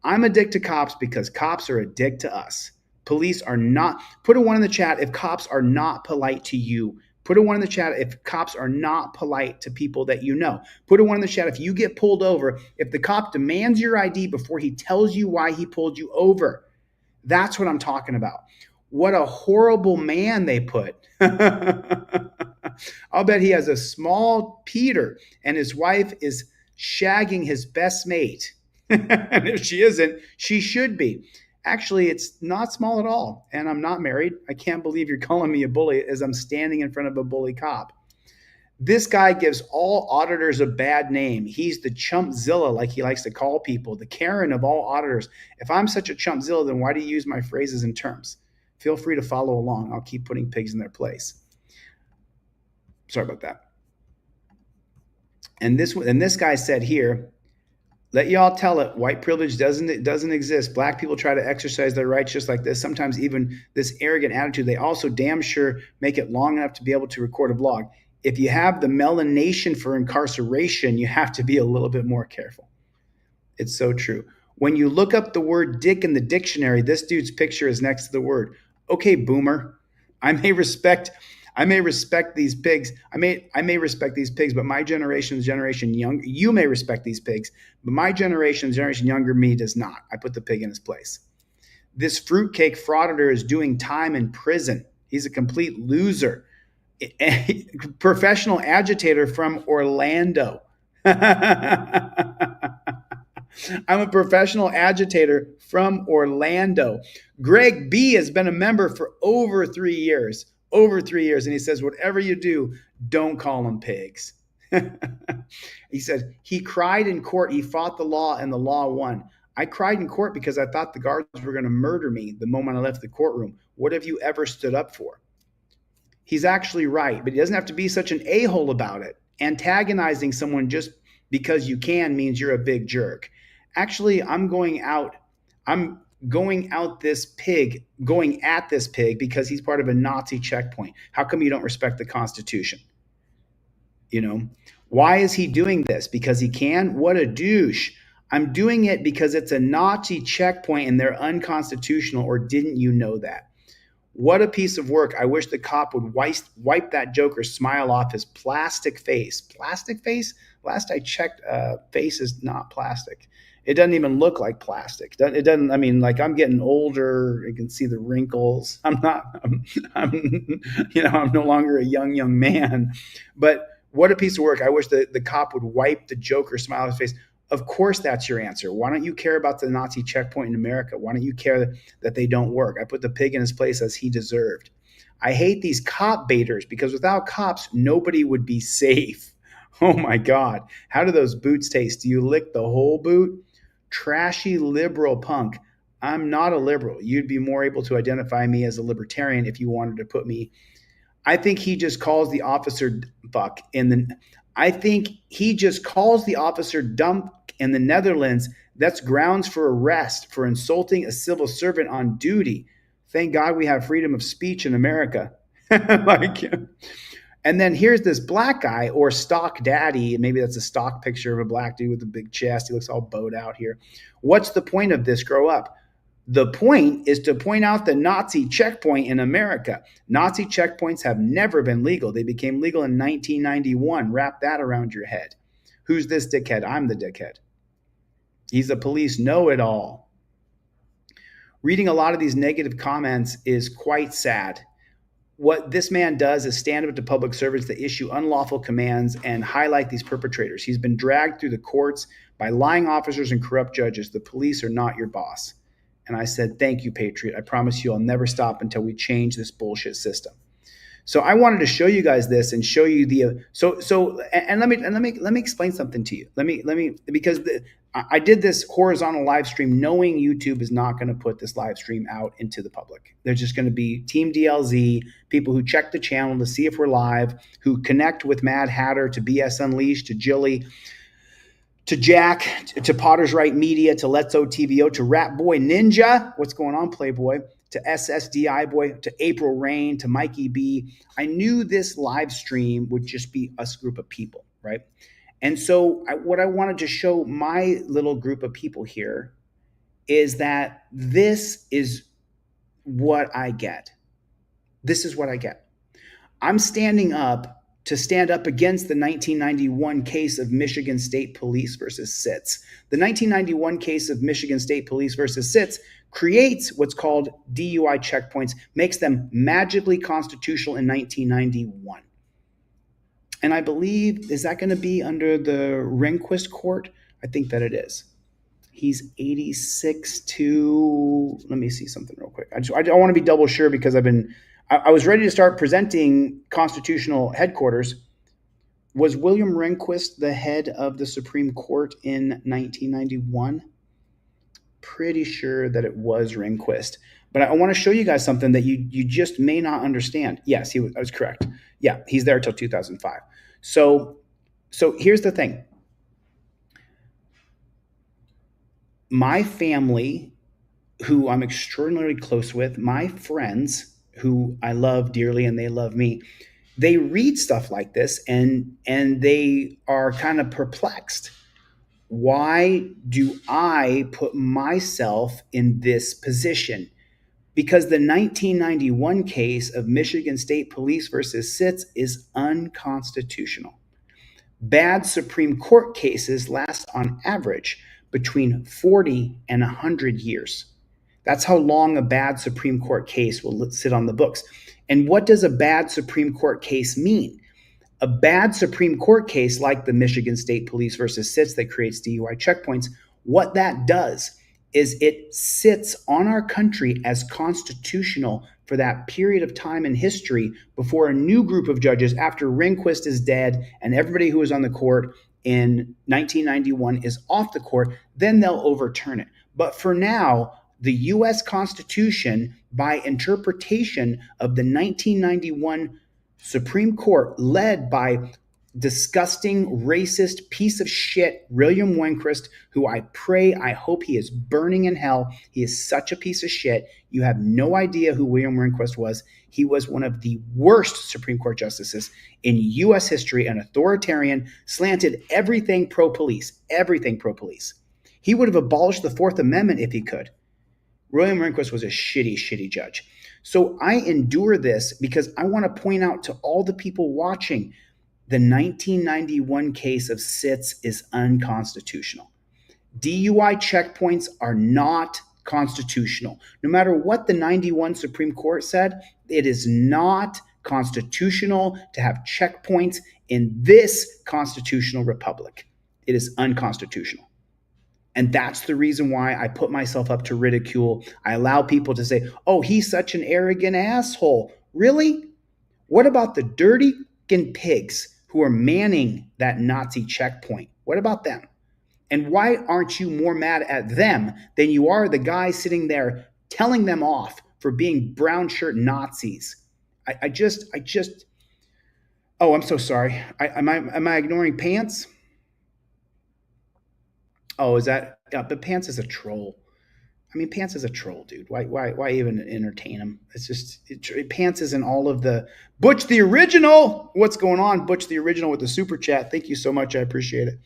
I'm a dick to cops because cops are a dick to us. Police are not. Put a 1 in the chat if cops are not polite to you. Put a 1 in the chat if cops are not polite to people that you know. Put a 1 in the chat if you get pulled over, if the cop demands your ID before he tells you why he pulled you over. That's what I'm talking about. What a horrible man they put. I'll bet he has a small Peter and his wife is shagging his best mate. And if she isn't, she should be. Actually, it's not small at all. And I'm not married. I can't believe you're calling me a bully as I'm standing in front of a bully cop. This guy gives all auditors a bad name. He's the chumpzilla, like he likes to call people, the Karen of all auditors. If I'm such a chumpzilla, then why do you use my phrases and terms? Feel free to follow along. I'll keep putting pigs in their place. Sorry about that. And this guy said here, let y'all tell it, white privilege doesn't exist. Black people try to exercise their rights just like this. Sometimes even this arrogant attitude, they also damn sure make it long enough to be able to record a vlog. If you have the melanation for incarceration, you have to be a little bit more careful. It's so true. When you look up the word dick in the dictionary, this dude's picture is next to the word. Okay, boomer. I may respect these pigs. I may respect these pigs, but my generation's generation younger. You may respect these pigs, but my generation's generation younger me does not. I put the pig in his place. This fruitcake frauditor is doing time in prison. He's a complete loser. A professional agitator from Orlando. I'm a professional agitator from Orlando. Greg B has been a member for over 3 years. And he says, whatever you do, don't call them pigs. He said, he cried in court. He fought the law and the law won. I cried in court because I thought the guards were going to murder me the moment I left the courtroom. What have you ever stood up for? He's actually right, but he doesn't have to be such an a-hole about it. Antagonizing someone just because you can means you're a big jerk. Actually, I'm going at this pig because he's part of a Nazi checkpoint. How come you don't respect the Constitution? You know, why is he doing this? Because he can? What a douche. I'm doing it because it's a Nazi checkpoint and they're unconstitutional, or didn't you know that? What a piece of work. I wish the cop would wipe that Joker's smile off his plastic face. Plastic face? Last I checked, face is not plastic. It doesn't even look like plastic. It doesn't, I mean, like, I'm getting older. You can see the wrinkles. I'm no longer a young man. But what a piece of work. I wish the cop would wipe the Joker's smile off his face. Of course, that's your answer. Why don't you care about the Nazi checkpoint in America? Why don't you care that they don't work? I put the pig in his place as he deserved. I hate these cop baiters because without cops, nobody would be safe. Oh my God. How do those boots taste? Do you lick the whole boot? Trashy liberal punk. I'm not a liberal. You'd be more able to identify me as a libertarian if you wanted to put me. I think he just calls the officer fuck I think he just calls the officer dump in the Netherlands. That's grounds for arrest for insulting a civil servant on duty. Thank God we have freedom of speech in America. And then here's this black guy, or stock daddy. Maybe that's a stock picture of a black dude with a big chest. He looks all bowed out here. What's the point of this? Grow up. The point is to point out the Nazi checkpoint in America. Nazi checkpoints have never been legal. They became legal in 1991. Wrap that around your head. Who's this dickhead? I'm the dickhead. He's a police know-it-all. Reading a lot of these negative comments is quite sad. What this man does is stand up to public servants that issue unlawful commands and highlight these perpetrators. He's been dragged through the courts by lying officers and corrupt judges. The police are not your boss. And I said, thank you, Patriot. I promise you I'll never stop until we change this bullshit system. So I wanted to show you guys this and show you let me explain something to you. Because I did this horizontal live stream knowing YouTube is not going to put this live stream out into the public. There's just going to be Team DLZ, people who check the channel to see if we're live, who connect with Mad Hatter, to BS Unleashed, to Jilly, to Jack, to Potter's Right Media, to Let's OTVO, to Rat Boy Ninja. What's going on, Playboy? To SSDI Boy, to April Rain, to Mikey B. I knew this live stream would just be us group of people, right? And so what I wanted to show my little group of people here is that this is what I get. This is what I get. I'm standing up to stand up against the 1991 case of Michigan State Police versus SITS. The 1991 case of Michigan State Police versus SITS creates what's called DUI checkpoints, makes them magically constitutional in 1991. And I believe, is that going to be under the Rehnquist court? I think that it is. He's 86 to, let me see something real quick. I want to be double sure because I was ready to start presenting constitutional headquarters. Was William Rehnquist the head of the Supreme Court in 1991? Pretty sure that it was Rehnquist. But I want to show you guys something that you just may not understand. Yes, I was correct. Yeah, he's there till 2005. So here's the thing. My family, who I'm extraordinarily close with, my friends who I love dearly and they love me, they read stuff like this and they are kind of perplexed. Why do I put myself in this position? Because the 1991 case of Michigan State Police versus Sitz is unconstitutional. Bad Supreme Court cases last on average between 40 and 100 years. That's how long a bad Supreme Court case will sit on the books. And what does a bad Supreme Court case mean? A bad Supreme Court case like the Michigan State Police versus Sitz that creates DUI checkpoints, what that does is it sits on our country as constitutional for that period of time in history before a new group of judges, after Rehnquist is dead and everybody who was on the court in 1991 is off the court, then they'll overturn it. But for now, the U.S. Constitution, by interpretation of the 1991 Supreme Court, led by disgusting, racist piece of shit, William Rehnquist, who I hope he is burning in hell. He is such a piece of shit. You have no idea who William Rehnquist was. He was one of the worst Supreme Court justices in U.S. history, an authoritarian, slanted everything pro-police. He would have abolished the Fourth Amendment if he could. William Rehnquist was a shitty, shitty judge. So I endure this because I want to point out to all the people watching, the 1991 case of Sitz is unconstitutional. DUI checkpoints are not constitutional. No matter what the 91 Supreme Court said, it is not constitutional to have checkpoints in this constitutional republic. It is unconstitutional. And that's the reason why I put myself up to ridicule. I allow people to say, oh, he's such an arrogant asshole. Really? What about the dirty pigs who are manning that Nazi checkpoint? What about them? And why aren't you more mad at them than you are the guy sitting there telling them off for being brown shirt Nazis? I just, oh, I'm so sorry. Am I ignoring Pants? Oh, is that, yeah, but Pants is a troll. I mean, Pants is a troll, dude. Why even entertain him? It's just, Pants is in all of the, Butch the Original. What's going on, Butch the Original with the super chat? Thank you so much. I appreciate it.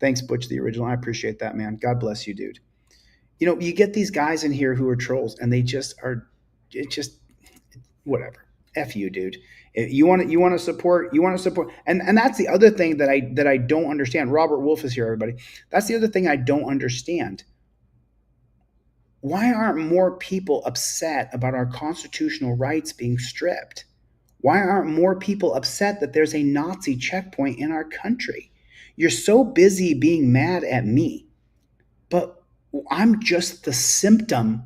Thanks, Butch the Original. I appreciate that, man. God bless you, dude. You know, you get these guys in here who are trolls and they just are, whatever. F you, dude. You want to support, and that's the other thing that I don't understand. Robert Wolf is here, everybody. That's the other thing I don't understand. Why aren't more people upset about our constitutional rights being stripped? Why aren't more people upset that there's a Nazi checkpoint in our country? You're so busy being mad at me, but I'm just the symptom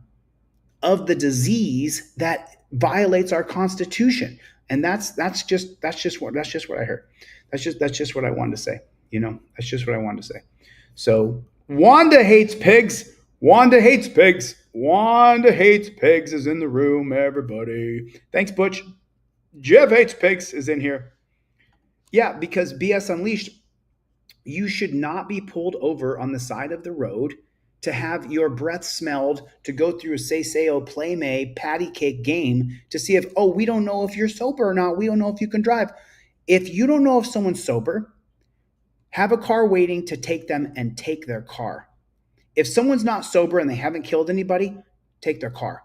of the disease that violates our Constitution. And that's just what I heard. That's just what I wanted to say. You know, that's just what I wanted to say. So Wanda hates pigs. Wanda hates pigs. Wanda hates pigs is in the room, everybody. Thanks, Butch. Jeff hates pigs is in here. Yeah, because BS Unleashed, you should not be pulled over on the side of the road to have your breath smelled, to go through a Saseo Playmay patty cake game to see if, oh, we don't know if you're sober or not. We don't know if you can drive. If you don't know if someone's sober, have a car waiting to take them and take their car. If someone's not sober and they haven't killed anybody, take their car.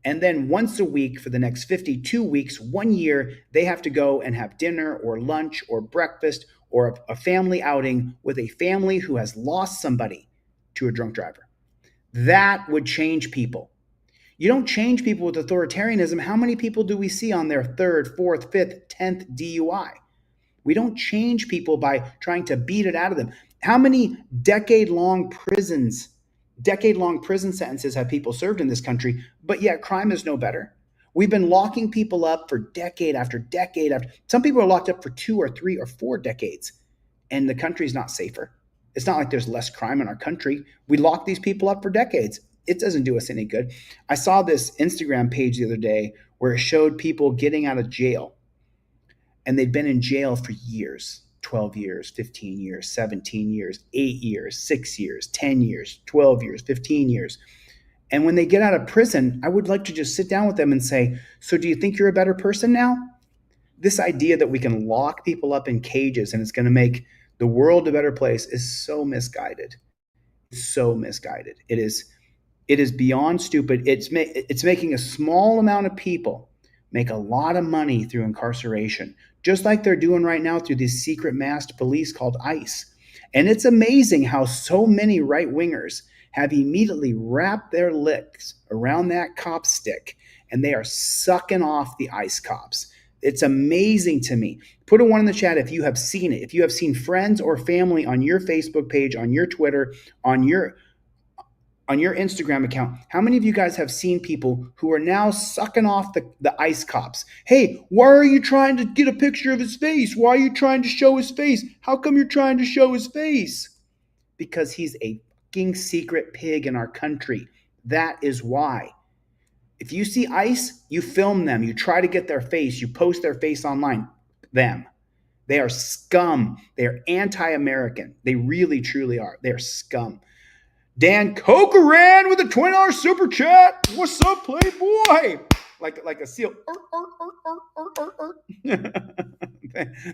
And then once a week for the next 52 weeks, 1 year, they have to go and have dinner or lunch or breakfast or a family outing with a family who has lost somebody to a drunk driver. That would change people. You don't change people with authoritarianism. How many people do we see on their 3rd, 4th, 5th, 10th DUI? We don't change people by trying to beat it out of them. How many decade-long prisons Decade-long prison sentences have people served in this country, but yet crime is no better. We've been locking people up for decade after decade after. Some people are locked up for 2 or 3 or 4 decades, and the country's not safer. It's not like there's less crime in our country. We lock these people up for decades. It doesn't do us any good. I saw this Instagram page the other day where it showed people getting out of jail, and they'd been in jail for years, 12 years, 15 years, 17 years, 8 years, 6 years, 10 years, 12 years, 15 years. And when they get out of prison, I would like to just sit down with them and say, so do you think you're a better person now? This idea that we can lock people up in cages and it's going to make the world a better place is so misguided. So misguided. It is beyond stupid. It's making a small amount of people make a lot of money through incarceration, just like they're doing right now through these secret masked police called ICE. And it's amazing how so many right-wingers have immediately wrapped their licks around that cop stick, and they are sucking off the ICE cops. It's amazing to me. Put a 1 in the chat if you have seen it. If you have seen friends or family on your Facebook page, on your Twitter, on your Instagram account, how many of you guys have seen people who are now sucking off the ICE cops? Hey, why are you trying to get a picture of his face? Why are you trying to show his face? How come you're trying to show his face? Because he's a fucking secret pig in our country. That is why. If you see ICE, you film them. You try to get their face. You post their face online. Them. They are scum. They are anti-American. They really, truly are. They are scum. Dan Cochran with a $20 super chat. What's up, Playboy? Like a seal.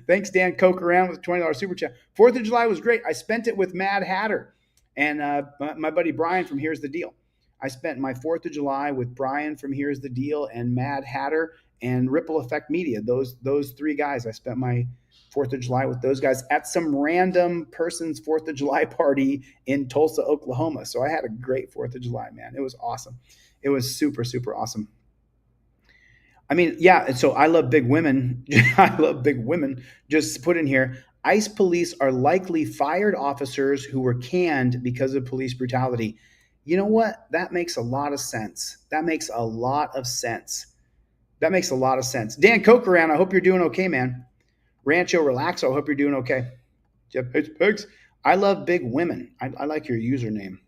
Thanks, Dan Cochran with a $20 super chat. 4th of July was great. I spent it with Mad Hatter and my buddy Brian from Here's the Deal. I spent my 4th of July with Brian from Here's the Deal and Mad Hatter and Ripple Effect Media. Those 3 guys. I spent my 4th of July with those guys at some random person's 4th of July party in Tulsa, Oklahoma. So I had a great 4th of July, man. It was awesome. It was super, super awesome. I mean, yeah, and so I love big women. I love big women. Just put in here, ICE police are likely fired officers who were canned because of police brutality. You know what? That makes a lot of sense. That makes a lot of sense. That makes a lot of sense. Dan Cochran, I hope you're doing okay, man. Rancho Relaxo, I hope you're doing okay. Jeff Pittsburghs, I love big women. I like your username.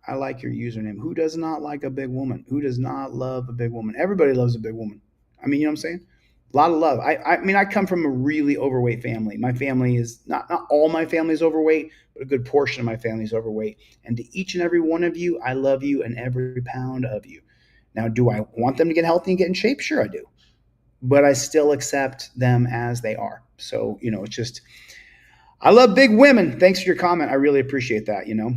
I like your username. Who does not like a big woman? Who does not love a big woman? Everybody loves a big woman. I mean, you know what I'm saying? A lot of love. I mean, I come from a really overweight family. My family is not all my family is overweight, but a good portion of my family is overweight. And to each and every one of you, I love you and every pound of you. Now, do I want them to get healthy and get in shape? Sure, I do. But I still accept them as they are. So, you know, it's just, I love big women. Thanks for your comment. I really appreciate that, you know.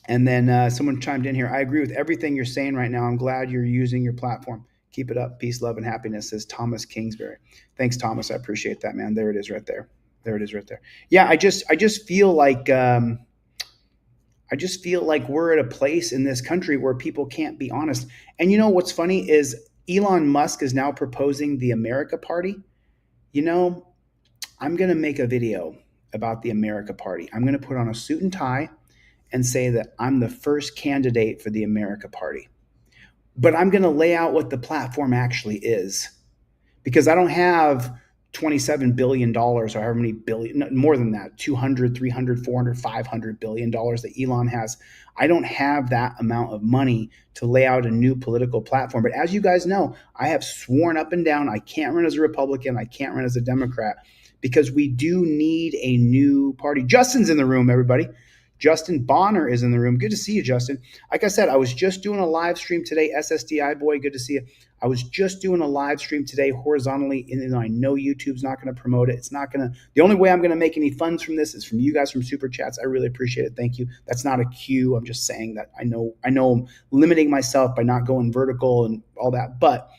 And then someone chimed in here. I agree with everything you're saying right now. I'm glad you're using your platform. Keep it up. Peace, love, and happiness, says Thomas Kingsbury. Thanks, Thomas. I appreciate that, man. There it is right there. There it is right there. Yeah, I just feel like we're at a place in this country where people can't be honest. And you know what's funny is Elon Musk is now proposing the America Party. You know, I'm going to make a video about the America Party. I'm going to put on a suit and tie and say that I'm the first candidate for the America Party. But I'm going to lay out what the platform actually is, because I don't have $27 billion or however many billion, more than that, 200, 300, 400, 500 billion dollars that Elon has. I don't have that amount of money to lay out a new political platform. But as you guys know, I have sworn up and down, I can't run as a Republican. I can't run as a Democrat, because we do need a new party. Justin's in the room, everybody. Justin Bonner is in the room. Good to see you, Justin. Like I said, I was just doing a live stream today. SSDI boy, good to see you. I was just doing a live stream today horizontally, and I know YouTube's not going to promote it. It's not going to. The only way I'm going to make any funds from this is from you guys from Super Chats. I really appreciate it. Thank you. That's not a cue. I'm just saying that I know I'm limiting myself by not going vertical and all that, but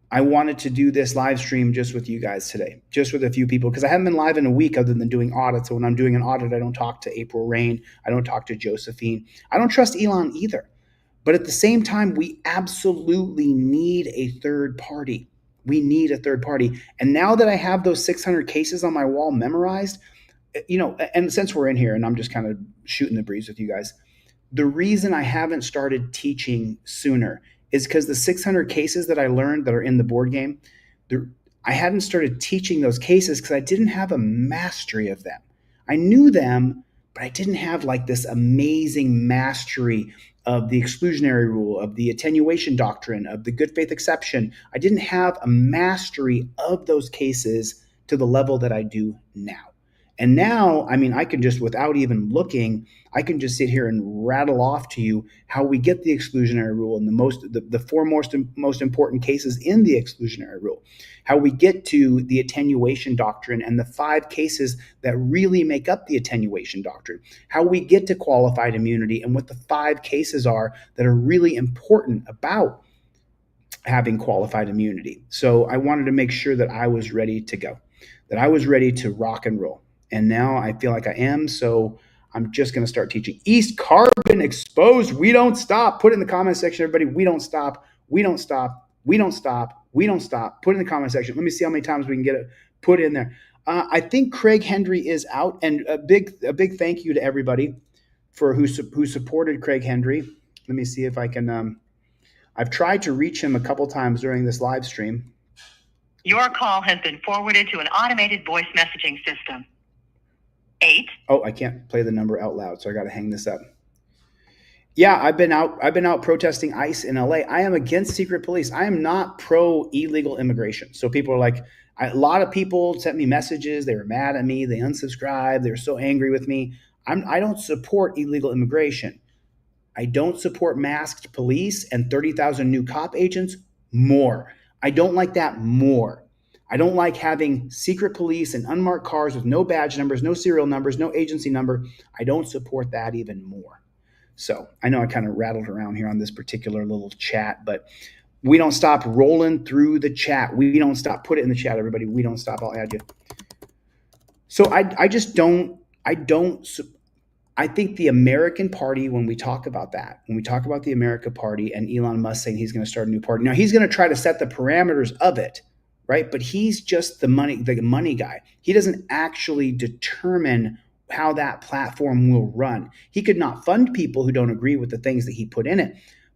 I wanted to do this live stream just with you guys today, just with a few people, because I haven't been live in a week other than doing audits. So when I'm doing an audit, I don't talk to April Rain. I don't talk to Josephine. I don't trust Elon either. But at the same time, we absolutely need a third party. We need a third party. And now that I have those 600 cases on my wall memorized, and since we're in here and I'm just kind of shooting the breeze with you guys, the reason I haven't started teaching sooner is because the 600 cases that I learned that are in the board game, I hadn't started teaching those cases because I didn't have a mastery of them. I knew them, but I didn't have like this amazing mastery of the exclusionary rule, of the attenuation doctrine, of the good faith exception. I didn't have a mastery of those cases to the level that I do now. And now, I mean, I can just, without even looking, I can just sit here and rattle off to you how we get the exclusionary rule and the four most important cases in the exclusionary rule, how we get to the attenuation doctrine and the 5 cases that really make up the attenuation doctrine, how we get to qualified immunity and what the 5 cases are that are really important about having qualified immunity. So I wanted to make sure that I was ready to go, that I was ready to rock and roll. And now I feel like I am, so I'm just going to start teaching. East Carbon exposed. We don't stop. Put it in the comment section, everybody. We don't stop. We don't stop. We don't stop. We don't stop. Put it in the comment section. Let me see how many times we can get it put in there. I think Craig Henry is out, and a big thank you to everybody for who supported Craig Henry. Let me see if I can. I've tried to reach him a couple times during this live stream. Your call has been forwarded to an automated voice messaging system. 8. Oh, I can't play the number out loud, so I got to hang this up. Yeah, I've been out protesting ICE in LA. I am against secret police. I am not pro illegal immigration. So people are like, a lot of people sent me messages. They were mad at me. They unsubscribed. They were so angry with me. I don't support illegal immigration. I don't support masked police and 30,000 new cop agents more. I don't like that more. I don't like having secret police and unmarked cars with no badge numbers, no serial numbers, no agency number. I don't support that even more. So I know I kind of rattled around here on this particular little chat, but we don't stop rolling through the chat. We don't stop. Put it in the chat, everybody. We don't stop. I'll add you. So I think the American Party, when we talk about that, when we talk about the American Party and Elon Musk saying he's going to start a new party, now he's going to try to set the parameters of it, right? But he's just the money guy. He doesn't actually determine how that platform will run. He could not fund people who don't agree with the things that he put in it.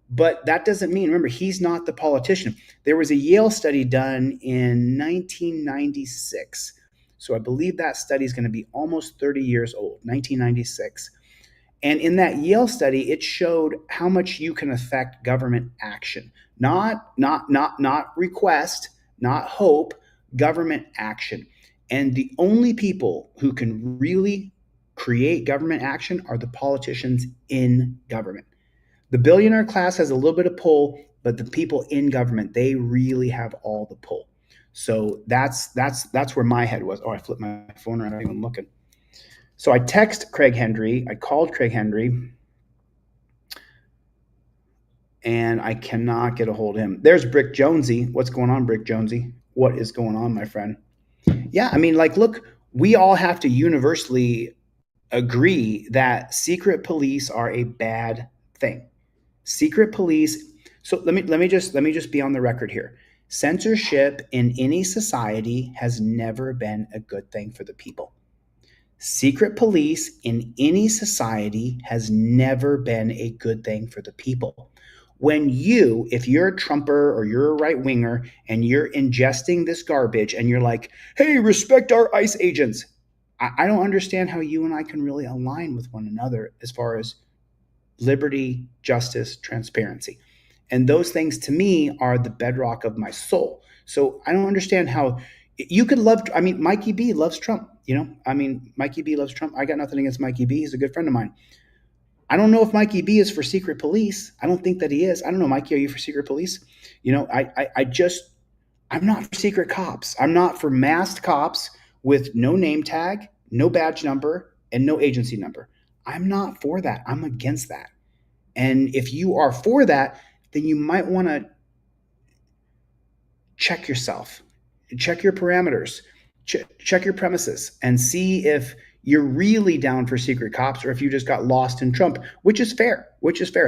But that doesn't mean, remember, he's not the politician. There was a Yale study done in 1996. So I believe that study is going to be almost 30 years old, 1996. And in that Yale study, it showed how much you can affect government action, not request, not hope, government action. And the only people who can really create government action are the politicians in government. The billionaire class has a little bit of pull, but the people in government, they really have all the pull. So that's where my head was. Oh, I flipped my phone around. I'm even looking. So I text Craig Henry. I called Craig Henry, and I cannot get a hold of him. There's Brick Jonesy. What's going on, Brick Jonesy? What is going on, my friend? Yeah, I mean, like, look, we all have to universally agree that secret police are a bad thing. Secret police. So let me just be on the record here. Censorship in any society has never been a good thing for the people. Secret police in any society has never been a good thing for the people. When if you're a Trumper or you're a right winger and you're ingesting this garbage and you're like, hey, respect our ICE agents, I don't understand how you and I can really align with one another as far as liberty, justice, transparency. And those things to me are the bedrock of my soul. So I don't understand how you could love, I mean, Mikey B loves Trump, Mikey B loves Trump. I got nothing against Mikey B. He's a good friend of mine. I don't know if Mikey B is for secret police. I don't think that he is. I don't know, Mikey, are you for secret police? I'm not for secret cops. I'm not for masked cops with no name tag, no badge number, and no agency number. I'm not for that. I'm against that. And if you are for that, then you might want to check yourself, check your parameters, check your premises, and see if you're really down for secret cops or if you just got lost in Trump, which is fair.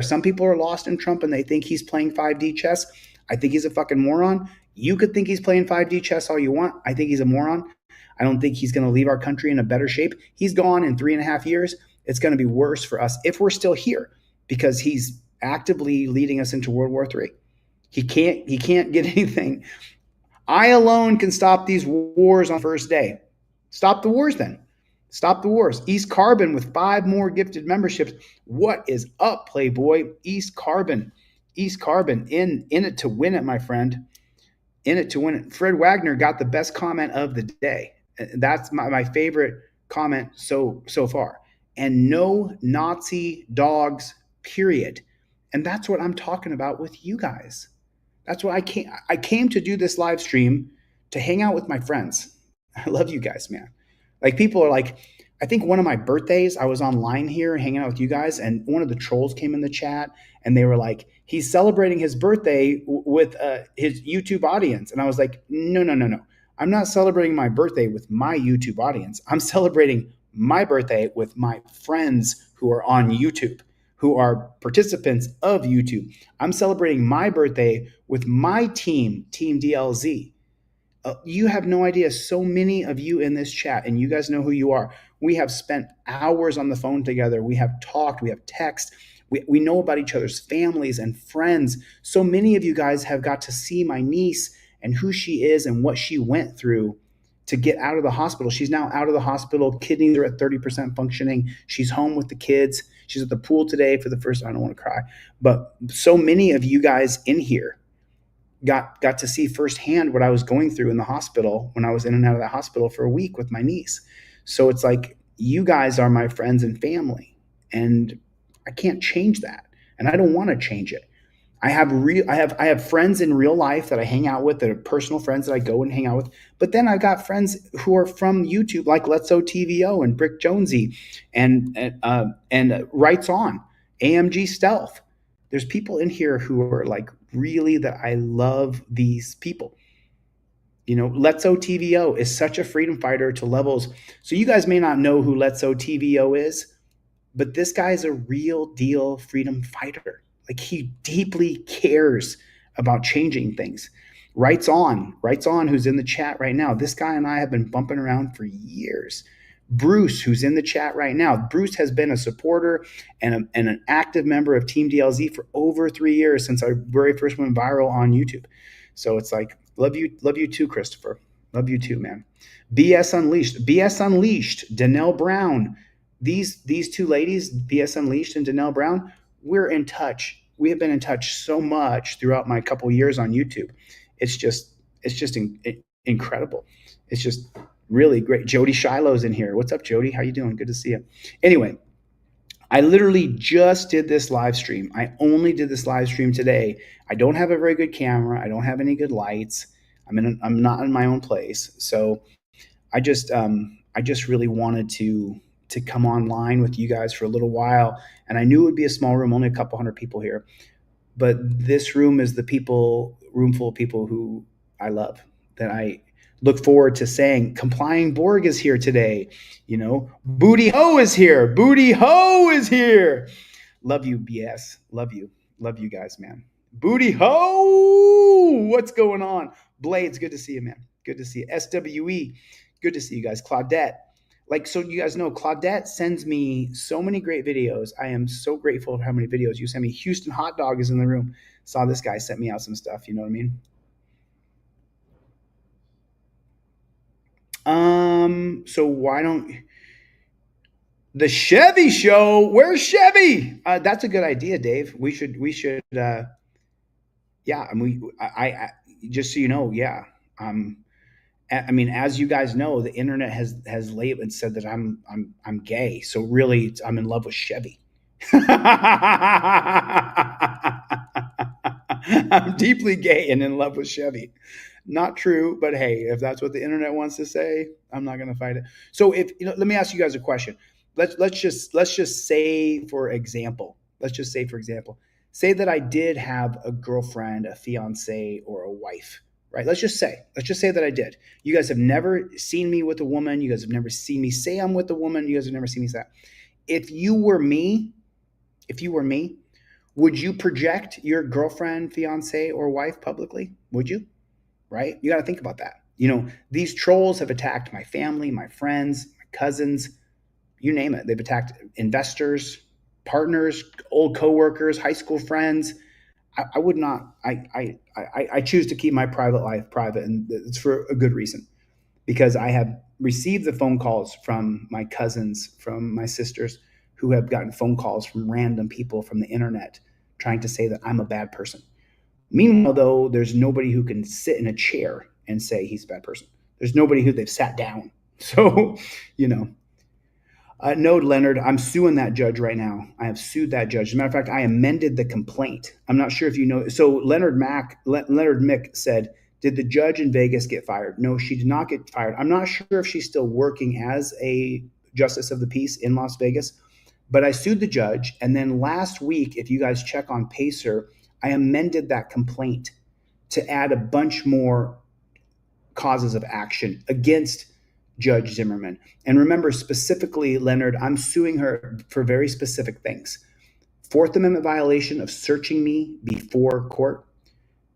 Some people are lost in Trump and they think he's playing 5D chess. I think he's a fucking moron. You could think he's playing 5D chess all you want. I think he's a moron. I don't think he's going to leave our country in a better shape. He's gone in 3.5 years. It's going to be worse for us if we're still here, because he's actively leading us into World War III. He can't get anything. I alone can stop these wars on the first day. Stop the wars then. Stop the wars. East Carbon with 5 more gifted memberships. What is up, Playboy? East Carbon. East Carbon in it to win it, my friend. In it to win it. Fred Wagner got the best comment of the day. That's my favorite comment so far. And no Nazi dogs, period. And that's what I'm talking about with you guys. That's what I came to do this live stream to hang out with my friends. I love you guys, man. Like, people are like, I think one of my birthdays, I was online here hanging out with you guys, and one of the trolls came in the chat and they were like, he's celebrating his birthday with his YouTube audience. And I was like, no. I'm not celebrating my birthday with my YouTube audience. I'm celebrating my birthday with my friends who are on YouTube, who are participants of YouTube. I'm celebrating my birthday with my team, Team DLZ. You have no idea. So many of you in this chat, and you guys know who you are. We have spent hours on the phone together. We have talked. We have texted. We know about each other's families and friends. So many of you guys have got to see my niece and who she is and what she went through to get out of the hospital. She's now out of the hospital. Kidneys are at 30% functioning. She's home with the kids. She's at the pool today for the first time. I don't want to cry. But so many of you guys in here got to see firsthand what I was going through in the hospital when I was in and out of the hospital for a week with my niece. So it's like, you guys are my friends and family, and I can't change that. And I don't want to change it. I have friends in real life that I hang out with, that are personal friends that I go and hang out with. But then I've got friends who are from YouTube, like Letso TVO and Brick Jonesy and Rights On, AMG Stealth. There's people in here who are like, really, that I love these people. You know, Letso TVO is such a freedom fighter to levels. So you guys may not know who Letso TVO is, but this guy is a real deal freedom fighter. Like, he deeply cares about changing things. Rights On, who's in the chat right now. This guy and I have been bumping around for years. Bruce, who's in the chat right now. Bruce has been a supporter and an active member of Team DLZ for over 3 years, since I very first went viral on YouTube. So it's like, love you too, Christopher. Love you too, man. BS Unleashed, Danelle Brown. These two ladies, BS Unleashed and Danelle Brown, we're in touch. We have been in touch so much throughout my couple years on YouTube. It's just incredible. It's just really great. Jody Shiloh's in here. What's up, Jody? How you doing? Good to see you. Anyway, I literally just did this live stream. I only did this live stream today. I don't have a very good camera. I don't have any good lights. I'm not in my own place. So I just really wanted to come online with you guys for a little while. And I knew it would be a small room, only a couple hundred people here. But this room is the room full of people who I love, that I look forward to saying. Complying Borg is here today. You know, Booty Ho is here. Booty Ho is here. Love you, BS. Love you guys, man. Booty Ho, what's going on? Blades, good to see you, man. Good to see you. SWE, good to see you guys. Claudette. Like, so you guys know, Claudette sends me so many great videos. I am so grateful for how many videos you send me. Houston Hot Dog is in the room. Saw this guy sent me out some stuff. You know what I mean? So why don't the Chevy show? Where's Chevy? That's a good idea, Dave. We should. Yeah. I mean, I just so you know, yeah. I mean, as you guys know, the internet has lately said that I'm gay. So really, I'm in love with Chevy. I'm deeply gay and in love with Chevy. Not true, but hey, if that's what the internet wants to say, I'm not going to fight it. So let me ask you guys a question. Let's just say, for example, say that I did have a girlfriend, a fiance, or a wife. Right? Let's just say that I did. You guys have never seen me with a woman. You guys have never seen me say I'm with a woman. You guys have never seen me say that. If you were me, would you project your girlfriend, fiance, or wife publicly? Would you? Right? You got to think about that. You know, these trolls have attacked my family, my friends, my cousins, you name it. They've attacked investors, partners, old coworkers, high school friends. I would not. I choose to keep my private life private, and it's for a good reason, because I have received the phone calls from my cousins, from my sisters, who have gotten phone calls from random people from the internet trying to say that I'm a bad person. Meanwhile, though, there's nobody who can sit in a chair and say he's a bad person. There's nobody who they've sat down. So, you know, no, Leonard, I'm suing that judge right now. I have sued that judge. As a matter of fact, I amended the complaint. I'm not sure if you know. So Leonard Mick said, did the judge in Vegas get fired? No, she did not get fired. I'm not sure if she's still working as a justice of the peace in Las Vegas, but I sued the judge. And then last week, if you guys check on Pacer, I amended that complaint to add a bunch more causes of action against Judge Zimmerman. And remember, specifically, Leonard, I'm suing her for very specific things. Fourth Amendment violation of searching me before court.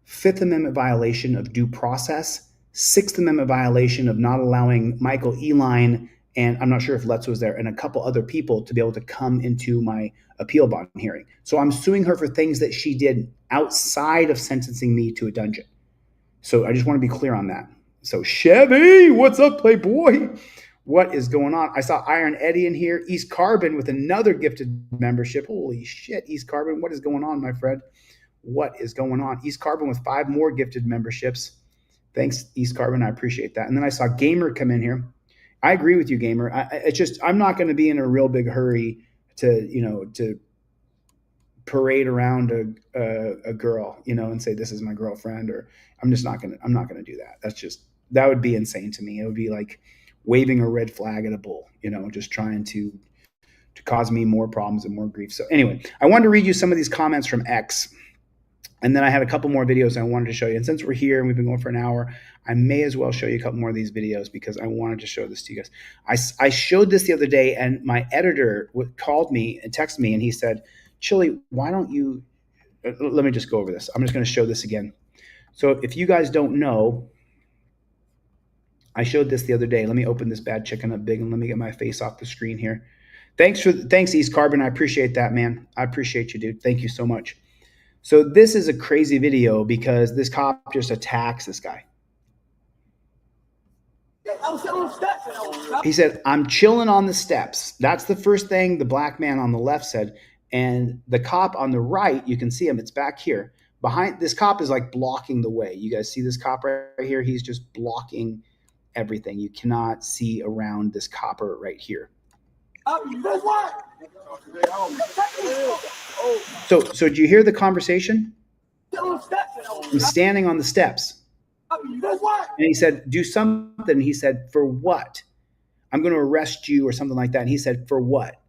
Fifth Amendment violation of due process. Sixth Amendment violation of not allowing Michael Eline, and I'm not sure if Letts was there, and a couple other people to be able to come into my appeal bond hearing. So I'm suing her for things that she did outside of sentencing me to a dungeon. So I just want to be clear on that. So Chevy, what's up, Playboy? What is going on? I saw Iron Eddie in here. East Carbon with another gifted membership. Holy shit, East Carbon. What is going on, my friend? What is going on? East Carbon with 5 more gifted memberships. Thanks, East Carbon. I appreciate that. And then I saw Gamer come in here. I agree with you, Gamer. I'm not going to be in a real big hurry to parade around a girl, and say this is my girlfriend, or I'm not going to do that. That would be insane to me. It would be like waving a red flag at a bull, just trying to cause me more problems and more grief. So anyway, I wanted to read you some of these comments from X. And then I had a couple more videos I wanted to show you. And since we're here and we've been going for an hour, I may as well show you a couple more of these videos because I wanted to show this to you guys. I showed this the other day, and my editor called me and texted me, and he said, Chili, why don't you – let me just go over this. I'm just going to show this again. So if you guys don't know, I showed this the other day. Let me open this bad chicken up big, and let me get my face off the screen here. Thanks, East Carbon. I appreciate that, man. I appreciate you, dude. Thank you so much. So this is a crazy video because this cop just attacks this guy. He said, I'm chilling on the steps. That's the first thing the black man on the left said. And the cop on the right, you can see him. It's back here. Behind this cop is like blocking the way. You guys see this cop right here? He's just blocking everything. You cannot see around this copper right here. So do you hear the conversation? I'm standing on the steps. And he said, do something. And he said, for what? I'm going to arrest you or something like that. And he said, for what?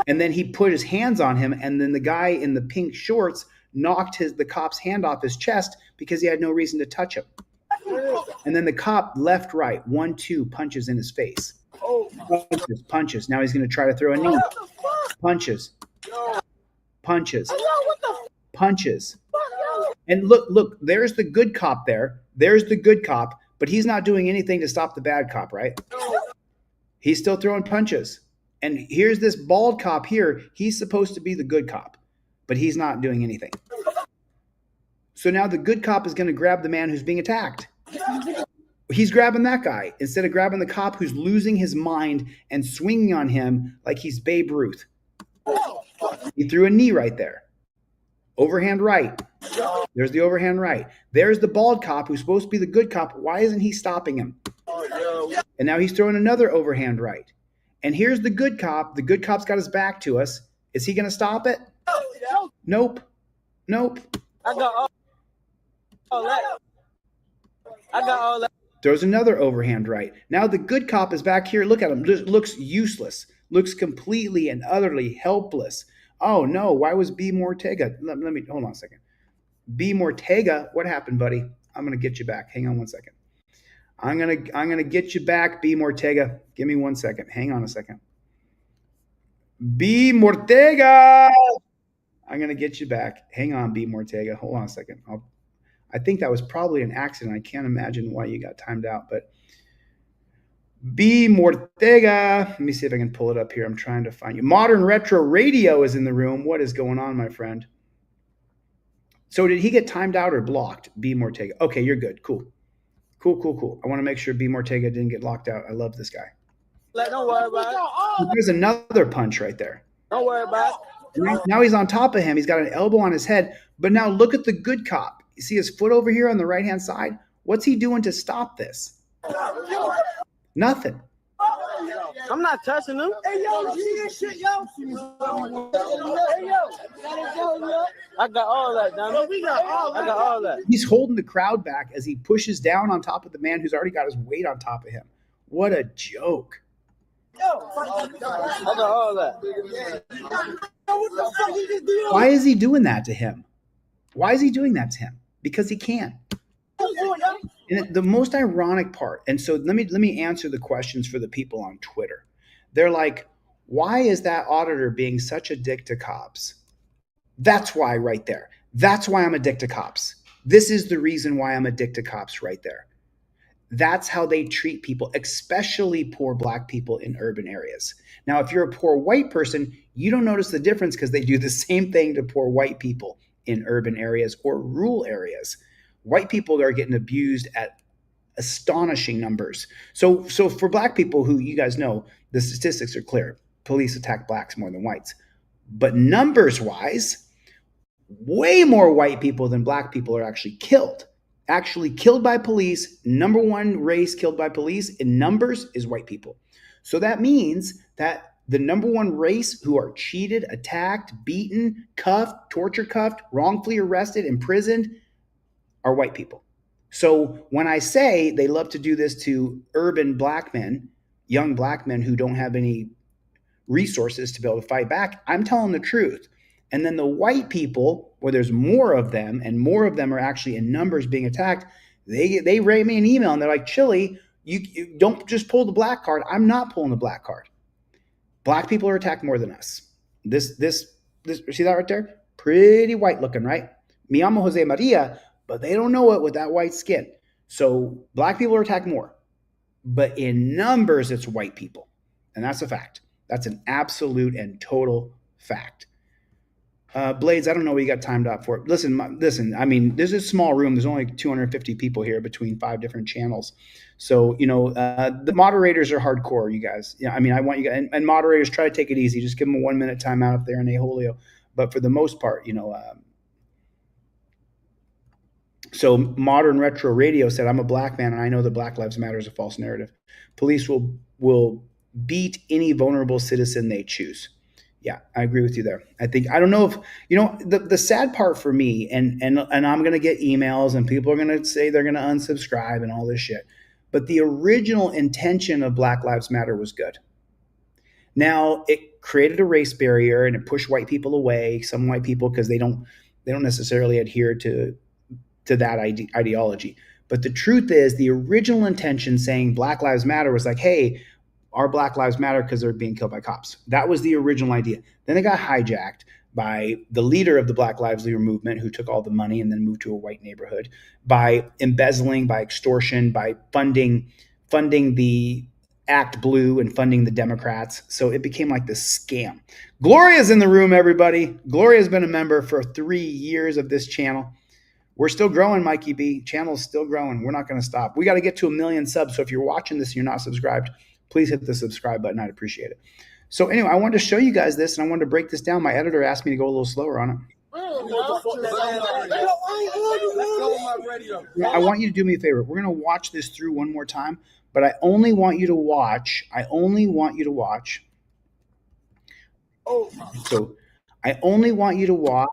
And then he put his hands on him. And then the guy in the pink shorts knocked the cop's hand off his chest because he had no reason to touch him. And then the cop left, right, 1, 2 punches in his face. Punches. Now he's going to try to throw a knee. Punches. And look, there's the good cop there. There's the good cop, but he's not doing anything to stop the bad cop, right? He's still throwing punches. And here's this bald cop here. He's supposed to be the good cop, but he's not doing anything. So now the good cop is going to grab the man who's being attacked. He's grabbing that guy instead of grabbing the cop who's losing his mind and swinging on him like he's Babe Ruth. He threw a knee right there. Overhand right. There's the overhand right. There's the bald cop who's supposed to be the good cop. Why isn't he stopping him? And now he's throwing another overhand right. And here's the good cop. The good cop's got his back to us. Is he going to stop it? Nope. I got all that. Throws another overhand right. Now the good cop is back here. Look at him. Just looks useless. Looks completely and utterly helpless. Oh no! Why was B. Mortega? Let me hold on a second. B. Mortega, what happened, buddy? I'm gonna get you back. Hang on one second. I'm gonna get you back, B. Mortega. Give me 1 second. Hang on a second. B. Mortega. I'm gonna get you back. Hang on, B. Mortega. Hold on a second. I think that was probably an accident. I can't imagine why you got timed out, but B. Mortega. Let me see if I can pull it up here. I'm trying to find you. Modern Retro Radio is in the room. What is going on, my friend? So did he get timed out or blocked? B. Mortega. Okay, you're good. Cool. I want to make sure B. Mortega didn't get locked out. I love this guy. Don't worry about it. There's another punch right there. Don't worry about it. Now he's on top of him. He's got an elbow on his head. But now look at the good cop. You see his foot over here on the right-hand side? What's he doing to stop this? Nothing. I'm not touching them. Hey, yo, see this shit, yo? Hey, yo. I got all that, dummy. I got all that. He's holding the crowd back as he pushes down on top of the man who's already got his weight on top of him. What a joke. I got all that. Why is he doing that to him? Why is he doing that to him? Because he can. And the most ironic part, and so let me answer the questions for the people on Twitter. They're like, why is that auditor being such a dick to cops? That's why right there. That's why I'm a dick to cops. This is the reason why I'm a dick to cops right there. That's how they treat people, especially poor black people in urban areas. Now, if you're a poor white person, you don't notice the difference because they do the same thing to poor white people in urban areas or rural areas. White people are getting abused at astonishing numbers. So for black people who you guys know, the statistics are clear. Police attack blacks more than whites. But numbers wise, way more white people than black people are actually killed. Actually killed by police. Number one race killed by police in numbers is white people. So that means that the number one race who are cheated, attacked, beaten, cuffed, torture cuffed, wrongfully arrested, imprisoned are white people. So when I say they love to do this to urban black men, young black men who don't have any resources to be able to fight back, I'm telling the truth. And then the white people, where there's more of them and more of them are actually in numbers being attacked, they write me an email and they're like, Chili, you don't just pull the black card. I'm not pulling the black card. Black people are attacked more than us. This see that right there? Pretty white looking, right? Me llamo Jose Maria, but they don't know it with that white skin. So black people are attacked more. But in numbers, it's white people. And that's a fact. That's an absolute and total fact. Blades, I don't know what you got timed out for. Listen, I mean, this is a small room. There's only 250 people here between 5 different channels. So, the moderators are hardcore, you guys. Yeah, I mean, I want you guys, and moderators, try to take it easy. Just give them a 1 minute timeout if they're in a Julio. But for the most part, so Modern Retro Radio said, I'm a black man and I know that Black Lives Matter is a false narrative. Police will beat any vulnerable citizen they choose. Yeah, I agree with you there. I don't know if, the sad part for me, and I'm going to get emails and people are going to say they're going to unsubscribe and all this shit. But the original intention of Black Lives Matter was good. Now, it created a race barrier and it pushed white people away, some white people, because they don't necessarily adhere to that ideology. But the truth is, the original intention saying Black Lives Matter was like, hey, our Black Lives Matter because they're being killed by cops. That was the original idea. Then it got hijacked by the leader of the Black Lives Matter movement who took all the money and then moved to a white neighborhood, by embezzling, by extortion, by funding the Act Blue and funding the Democrats. So it became like this scam. Gloria's in the room, everybody. Gloria's been a member for 3 years of this channel. We're still growing, Mikey B. Channel's still growing. We're not going to stop. We got to get to 1 million subs. So if you're watching this and you're not subscribed, please hit the subscribe button. I'd appreciate it. So anyway, I wanted to show you guys this, and I wanted to break this down. My editor asked me to go a little slower on it. I want you to do me a favor. We're going to watch this through one more time, but I only want you to watch. So I only want you to watch.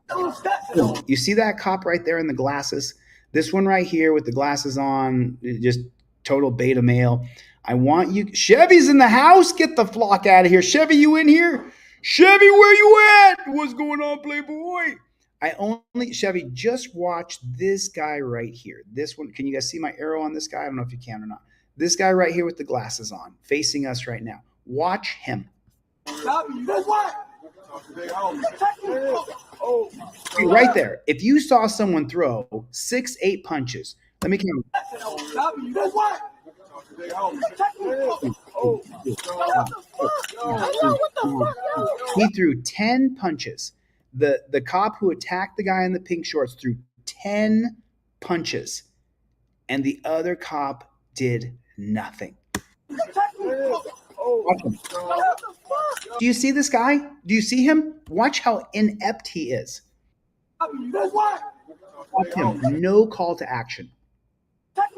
You see that cop right there in the glasses? This one right here with the glasses on, just total beta male. I want you. Chevy's in the house. Get the flock out of here. Chevy, you in here? Chevy, where you at? What's going on, Playboy? Chevy, just watch this guy right here. This one. Can you guys see my arrow on this guy? I don't know if you can or not. This guy right here with the glasses on, facing us right now. Watch him. Stop you. That's what? See, right there. If you saw someone throw 6-8 punches, let me count. He threw 10 punches. The cop who attacked the guy in the pink shorts threw 10 punches, and the other cop did nothing. Watch him. Do you see this guy? Do you see him? Watch how inept he is. Watch him. No call to action. I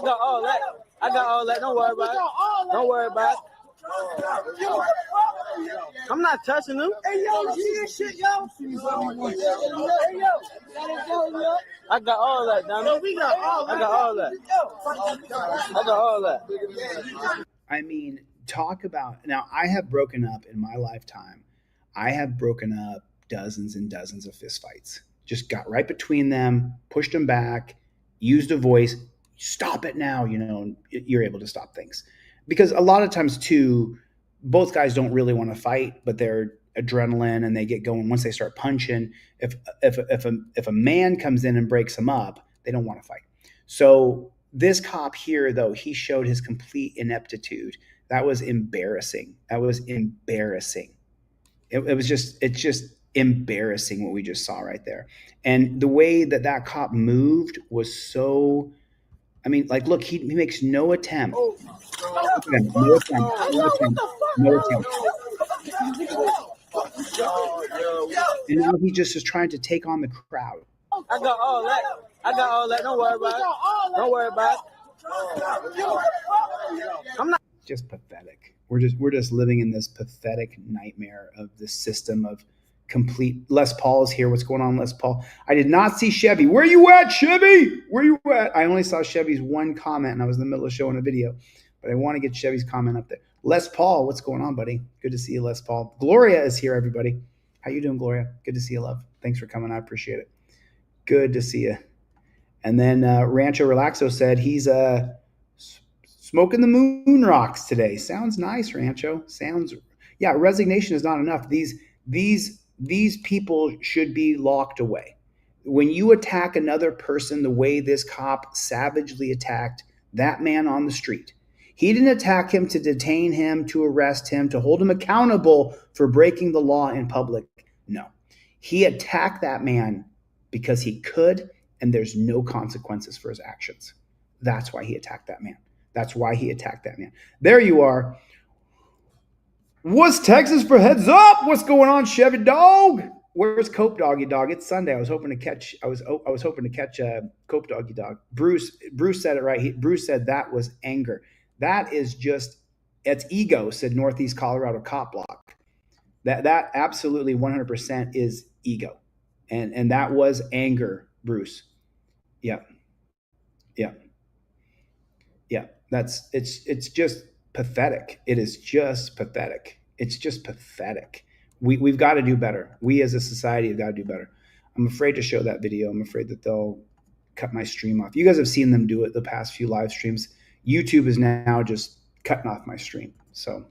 got all that. I got all that. Don't worry about it. Don't worry about it. I'm not touching them. Hey, yo, you see this shit, yo? Hey, yo. I got all that, Donnie. I got all that. I got all that. I mean, talk about, now I have broken up in my lifetime. I have broken up dozens and dozens of fistfights. Just got right between them, pushed them back, used a voice, stop it now, you know, you're able to stop things. Because a lot of times too, both guys don't really want to fight, but they're adrenaline and they get going once they start punching. If a man comes in and breaks them up, they don't want to fight. So this cop here, though, he showed his complete ineptitude. That was embarrassing. That was embarrassing. It's just embarrassing what we just saw right there. And the way that cop moved was so, I mean, like, look, he makes no attempt. No attempt. And now he just is trying to take on the crowd. I got all that. I got all that. Don't worry about it. Don't worry about it. I'm not. Just pathetic. We're just living in this pathetic nightmare of this system of complete. Les Paul is here. What's going on, Les Paul? I did not see Chevy. Where you at, Chevy? Where you at? I only saw Chevy's one comment, and I was in the middle of showing a video. But I want to get Chevy's comment up there. Les Paul, what's going on, buddy? Good to see you, Les Paul. Gloria is here, everybody. How you doing, Gloria? Good to see you, love. Thanks for coming. I appreciate it. Good to see you. And then Rancho Relaxo said he's smoking the moon rocks today. Sounds nice, Rancho. Yeah, resignation is not enough. These people should be locked away. When you attack another person the way this cop savagely attacked that man on the street, he didn't attack him to detain him, to arrest him, to hold him accountable for breaking the law in public. No, he attacked that man because he could, and there's no consequences for his actions. That's why he attacked that man. That's why he attacked that man. There you are. What's Texas for heads up? What's going on, Chevy Dog? Where's Cope Doggy Dog? It's Sunday. I was hoping to catch Cope Doggy Dog. Bruce said it right. Bruce said that was anger. That is just, it's ego, said Northeast Colorado Cop Block. That absolutely 100% is ego. And that was anger, Bruce. Yeah. It's just pathetic. It is just pathetic. It's just pathetic. We've got to do better. We as a society have got to do better. I'm afraid to show that video. I'm afraid that they'll cut my stream off. You guys have seen them do it the past few live streams. YouTube is now just cutting off my stream. So,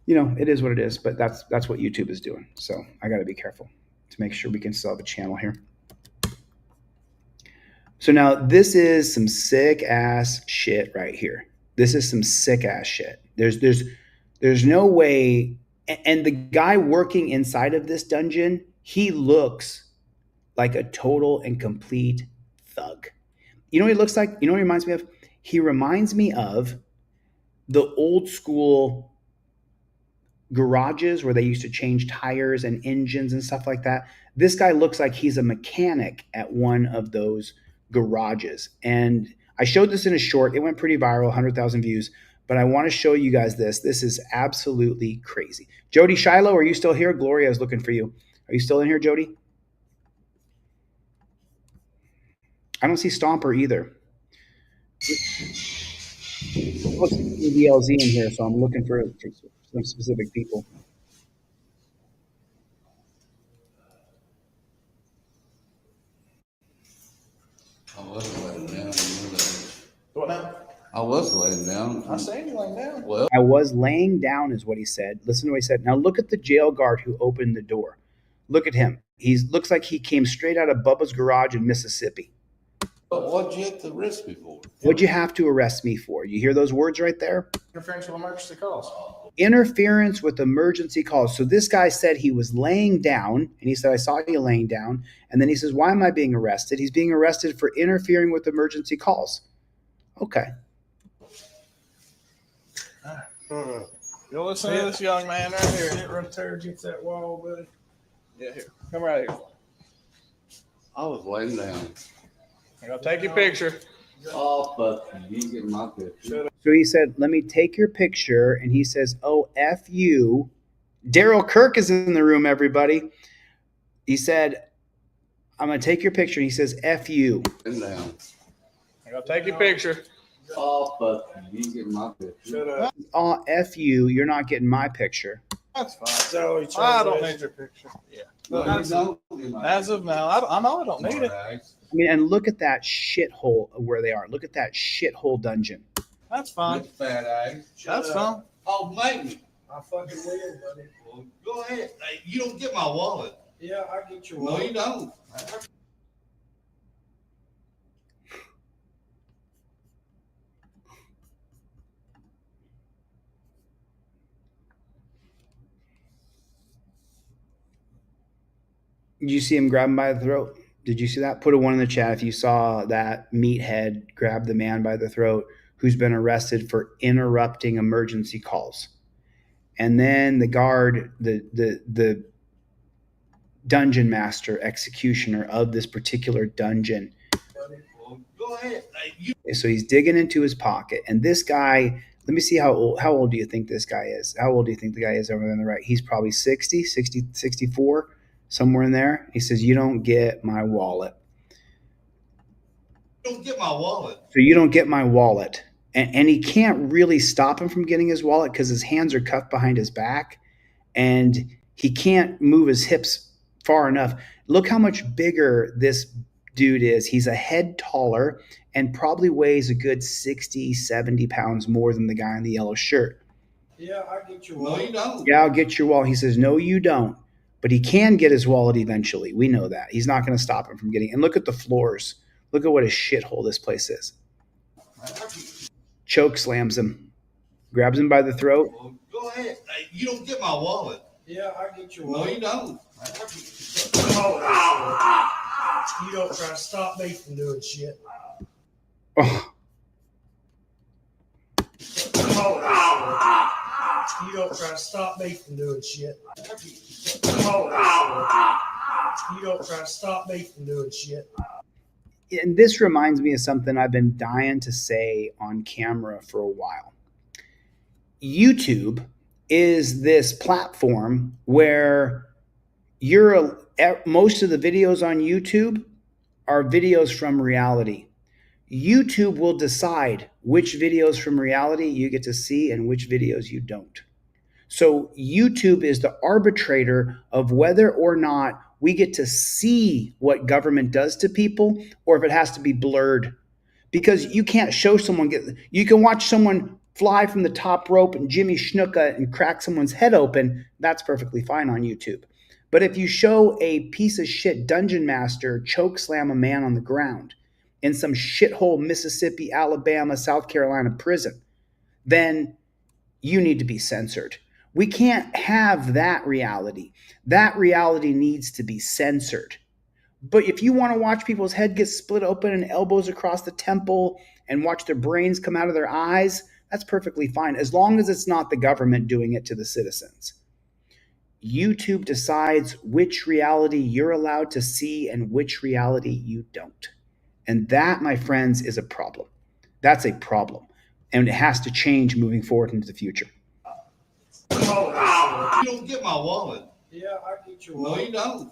you know, it is what it is, but that's what YouTube is doing. So I got to be careful to make sure we can still have a channel here. So now this is some sick ass shit right here. This is some sick ass shit. There's no way. And the guy working inside of this dungeon, he looks like a total and complete thug. You know what he looks like? You know what he reminds me of? He reminds me of the old school garages where they used to change tires and engines and stuff like that. This guy looks like he's a mechanic at one of those garages. And I showed this in a short. It went pretty viral, 100,000 views. But I want to show you guys this. This is absolutely crazy. Jody Shiloh, are you still here? Gloria is looking for you. Are you still in here, Jody? I don't see Stomper either. Let's see DLZ in here, so I'm looking for some specific people. Oh, that's right now. I was laying down. I seen you laying down. Well, I was laying down is what he said. Listen to what he said. Now look at the jail guard who opened the door. Look at him. He looks like he came straight out of Bubba's garage in Mississippi. but what'd you have to arrest me for? What'd you have to arrest me for? You hear those words right there? Interference with emergency calls. Interference with emergency calls. So this guy said he was laying down, and he said, I saw you laying down. And then he says, why am I being arrested? He's being arrested for interfering with emergency calls. Okay. You listen to this young man right here. Sit right there against that wall, buddy. Yeah, here. Come right here. I was laying down. I'm gonna take your picture. Oh, fuck you. You get my picture. So he said, let me take your picture. And he says, oh, F you. Daryl Kirk is in the room, everybody. He said, I'm going to take your picture. He says, F you. Laying down. I'm gonna take your picture. Oh, fuck you. You get my picture. Shut up. Oh, F you. You're not getting my picture. That's fine. That's all he I don't chose. need your picture. Yeah. No, you don't get my As of now, I know I don't need it. Alright. I mean, and look at that shithole of where they are. Look at that shithole dungeon. That's fine. Look, fat ass. That's fine. Oh, maybe. I fucking will, buddy. Well, go ahead. Hey, you don't get my wallet. Yeah, I get your No, wallet. you don't. Did you see him grab him by the throat? Did you see that? Put a one in the chat if you saw that meathead grab the man by the throat who's been arrested for interrupting emergency calls. And then the guard, the dungeon master, executioner of this particular dungeon. Well, go ahead. Hey, you So he's digging into his pocket. And this guy, let me see how old do you think this guy is? How old do you think the guy is over there on the right? He's probably 60, 64, somewhere in there. He says, you don't get my wallet. don't get my wallet. So you don't get my wallet. And he can't really stop him from getting his wallet because his hands are cuffed behind his back and he can't move his hips far enough. Look how much bigger this dude is. He's a head taller and probably weighs a good 60, 70 pounds more than the guy in the yellow shirt. Yeah, I get your No, wallet. you don't. Yeah, I'll get your wallet. He says, no, you don't. But he can get his wallet eventually. We know that. He's not going to stop him from getting it. And look at the floors. Look at what a shithole this place is. Choke slams him. Grabs him by the throat. Well, go ahead. Hey, you don't get my wallet. Yeah, I get your No, wallet. you don't. You don't try to stop me from doing shit. Oh, You don't try to stop me from doing shit. You don't try to stop me from doing shit. and this reminds me of something I've been dying to say on camera for a while. YouTube is this platform where most of the videos on YouTube are videos from reality. YouTube will decide which videos from reality you get to see and which videos you don't. So YouTube is the arbitrator of whether or not we get to see what government does to people or if it has to be blurred. Because you can't show someone you can watch someone fly from the top rope and Jimmy Snuka and crack someone's head open. That's perfectly fine on YouTube. But if you show a piece of shit dungeon master choke slam a man on the ground in some shithole Mississippi, Alabama, South Carolina prison, then you need to be censored. We can't have that reality. That reality needs to be censored. But if you want to watch people's head get split open and elbows across the temple and watch their brains come out of their eyes, that's perfectly fine, as long as it's not the government doing it to the citizens. YouTube decides which reality you're allowed to see and which reality you don't. And that, my friends, is a problem. That's a problem. And it has to change moving forward into the future. You don't get my wallet. Yeah, I get your No, wallet. you don't.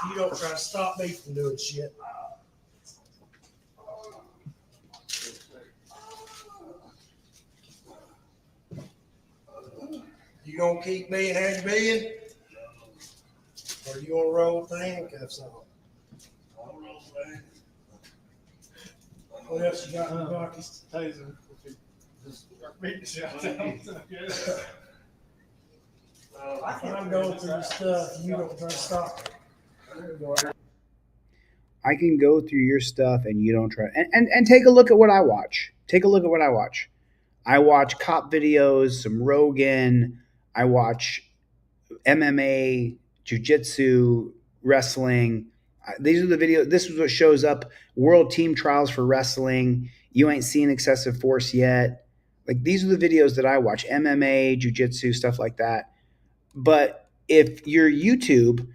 You don't try to stop me from doing shit. You gonna keep me and have you being? Or you gonna roll with the handcuffs on? What else you got in the pockets? Taser. Just beat the shit out of them. I'm going through the stuff. You don't try to stop me. I can go through your stuff and you don't try. And take a look at what I watch. Take a look at what I watch. I watch cop videos, some Rogan. I watch MMA, jiu-jitsu, wrestling. These are the videos. This is what shows up. World team trials for wrestling. You ain't seen excessive force yet. Like, these are the videos that I watch. MMA, jiu-jitsu, stuff like that. But if you're YouTube,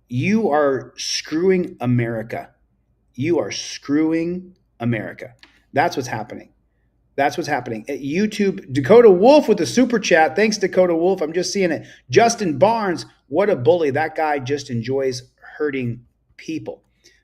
you are screwing America. You are screwing America. That's what's happening. That's what's happening. At YouTube, Dakota Wolf with the super chat. Thanks, Dakota Wolf. I'm just seeing it. Justin Barnes, what a bully. That guy just enjoys hurting people.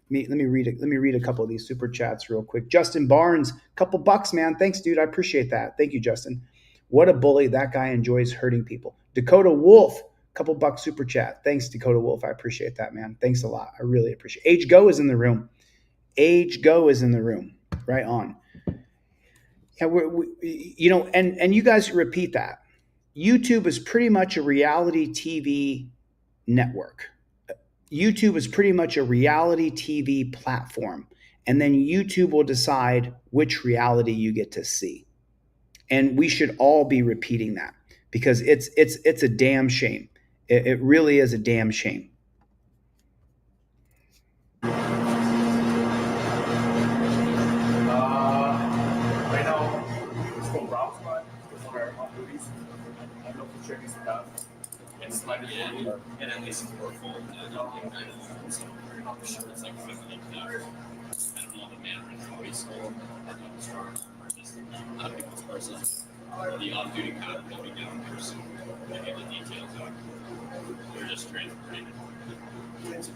Let me read a couple of these super chats real quick. Justin Barnes, couple bucks, man. Thanks, dude. I appreciate that. Thank you, Justin. What a bully. That guy enjoys hurting people. Dakota Wolf, couple bucks super chat. Thanks, Dakota Wolf. I appreciate that, man. Thanks a lot. I really appreciate it. Age Go is in the room. Age Go is in the room. Right on. Yeah, and you guys repeat that. YouTube is pretty much a reality TV network. YouTube is pretty much a reality TV platform. And then YouTube will decide which reality you get to see. And we should all be repeating that because it's a damn shame. It really is a damn shame. Right now, it's called Rob Spot. It's one of our movies. I don't know if you check this out. It's like the end, and at least it's more full. And not for sure it's like 50 hours. I don't know the Mandarin's voice or a lot of people's versus the off-duty kind of going down person. They get the details out. They're just transparent. Yeah, it's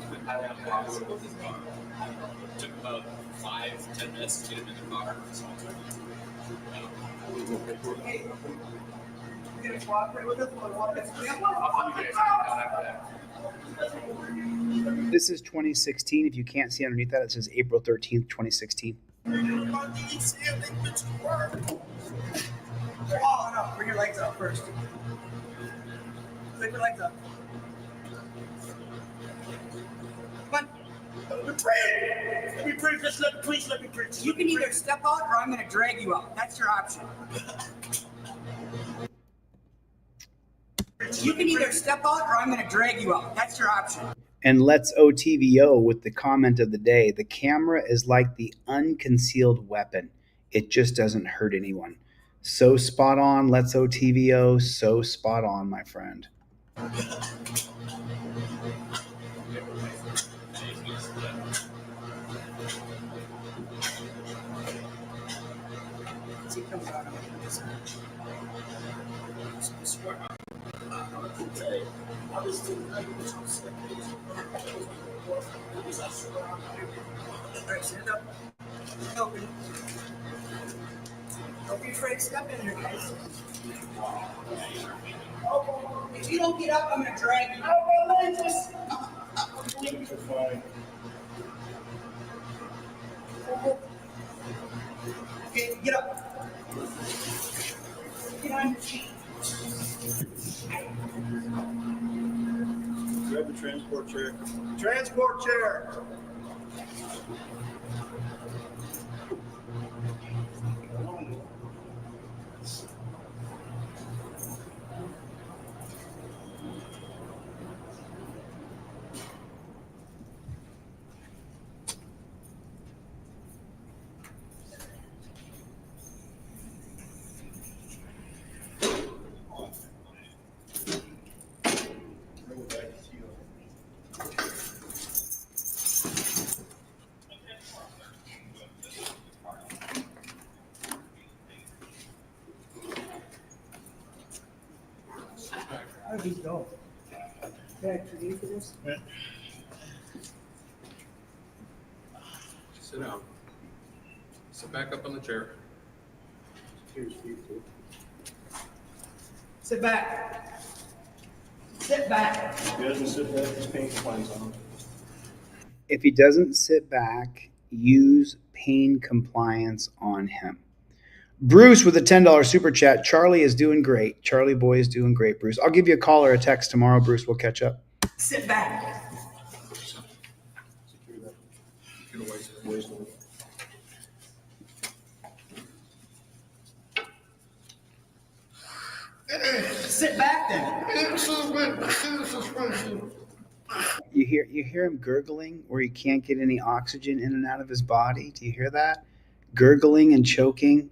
been highly unpossible. It took about 5-10 minutes to get him in the car. Hey, you gonna cooperate with us when we walk us? This is 2016. If you can't see underneath that, it says April 13th, 2016. Oh, no, bring your legs up first. Lift your legs up. Come on. Let me pray. Let me pray. Just please let me pray. You can either step out or I'm going to drag you out. That's your option. You can either step out or I'm going to drag you out. That's your option. And Let's OTVO with the comment of the day. The camera is like the unconcealed weapon. It just doesn't hurt anyone. So spot on, Let's OTVO. So spot on, my friend. Alright, stand up. Open. Don't be afraid to step in here, guys. If you don't get up, I'm gonna drag you. Okay, get up. Get on your feet. Grab the transport chair. Transport chair. How did he go? Yeah, for you for this? Sit down. Sit back up on the chair. Sit back. Sit back. If he doesn't sit back, his pants flies on. If he doesn't sit back, use pain compliance on him. Bruce with a $10 super chat. Charlie is doing great. Charlie boy is doing great, Bruce. I'll give you a call or a text tomorrow, Bruce. We'll catch up. Sit back. Sit back then. You hear him gurgling where he can't get any oxygen in and out of his body? Do you hear that? Gurgling and choking.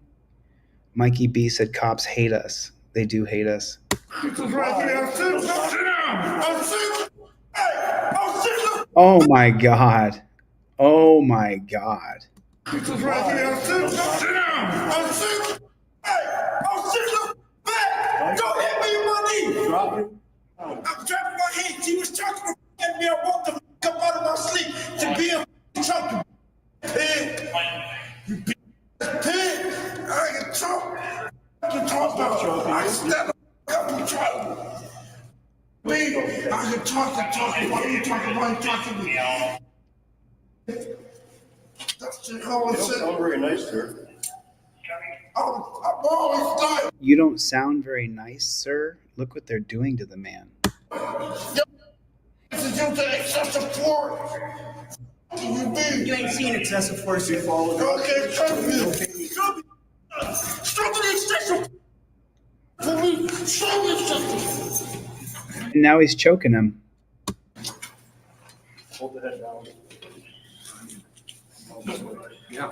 Mikey B said cops hate us. They do hate us. Oh my God. Oh my God. Don't hit me in my knee. I'm dropping my head. She was talking to me. I woke the up out of my sleep to be a trucker. Pig. You pig. I can talk. I can talk about. I stand up and try. Me, I can talk and talk. Why are you talking? Why are you talking to me? That's just how I said. Not very nice, sir. I'm always dying. You don't sound very nice, sir. Look what they're doing to the man. You ain't seen excessive force. You follow. Okay, trust me. Stop the excessive. And now he's choking him. Hold the head down. Yeah.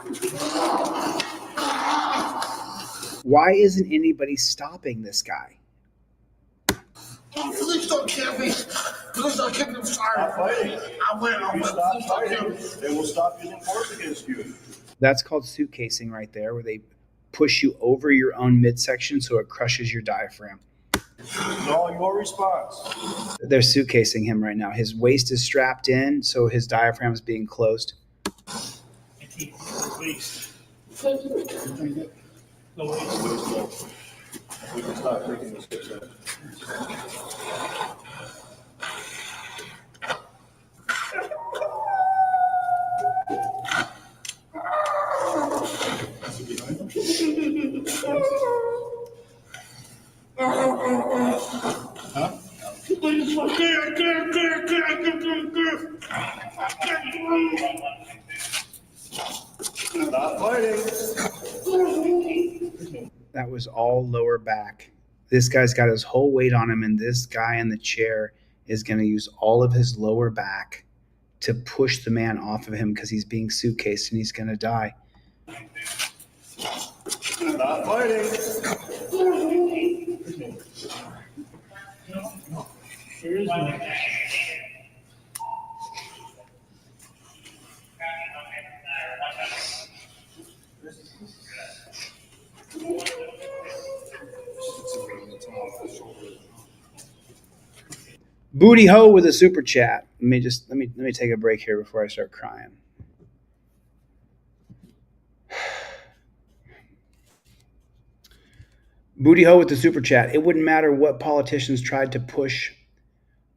Why isn't anybody stopping this guy? Please don't kill me. Please don't kill me. I'm sorry. Stop fighting. I went. Stop fighting. They will stop using force against you. That's called suitcasing right there, where they push you over your own midsection so it crushes your diaphragm. No, your response. They're suitcasing him right now. His waist is strapped in, so his diaphragm is being closed. Waste. No, waste. We can stop taking this picture. Huh? Stop fighting. That was all lower back. This guy's got his whole weight on him, and this guy in the chair is going to use all of his lower back to push the man off of him because he's being suitcased and he's going to die. Stop fighting. Booty Ho with a super chat. Let me take a break here before I start crying. Booty Ho with the super chat. It wouldn't matter what politicians tried to push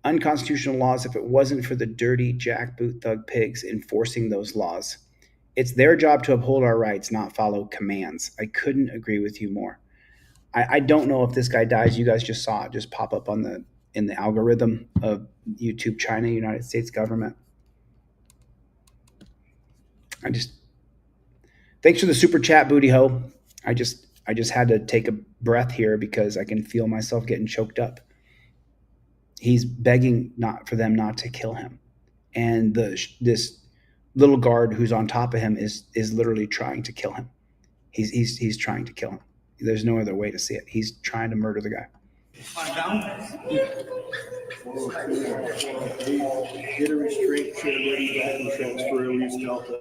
unconstitutional laws if it wasn't for the dirty jackboot thug pigs enforcing those laws. It's their job to uphold our rights, not follow commands. I couldn't agree with you more. I don't know if this guy dies. You guys just saw it just pop up in the algorithm of YouTube, China, United States government. Thanks for the super chat, Booty Ho. I just had to take a breath here because I can feel myself getting choked up. He's begging for them not to kill him. And this little guard who's on top of him is literally trying to kill him. He's trying to kill him. There's no other way to see it. He's trying to murder the guy. Get a restraint chair ready back and transfer release Delta.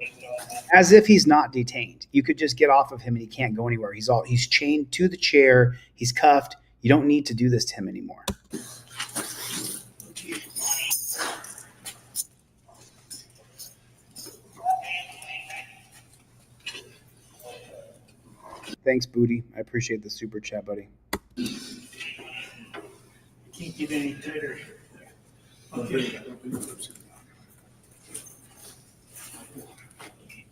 As if he's not detained. You could just get off of him and he can't go anywhere. He's chained to the chair. He's cuffed. You don't need to do this to him anymore. Thanks, Booty. I appreciate the super chat, buddy. Can't get any tighter.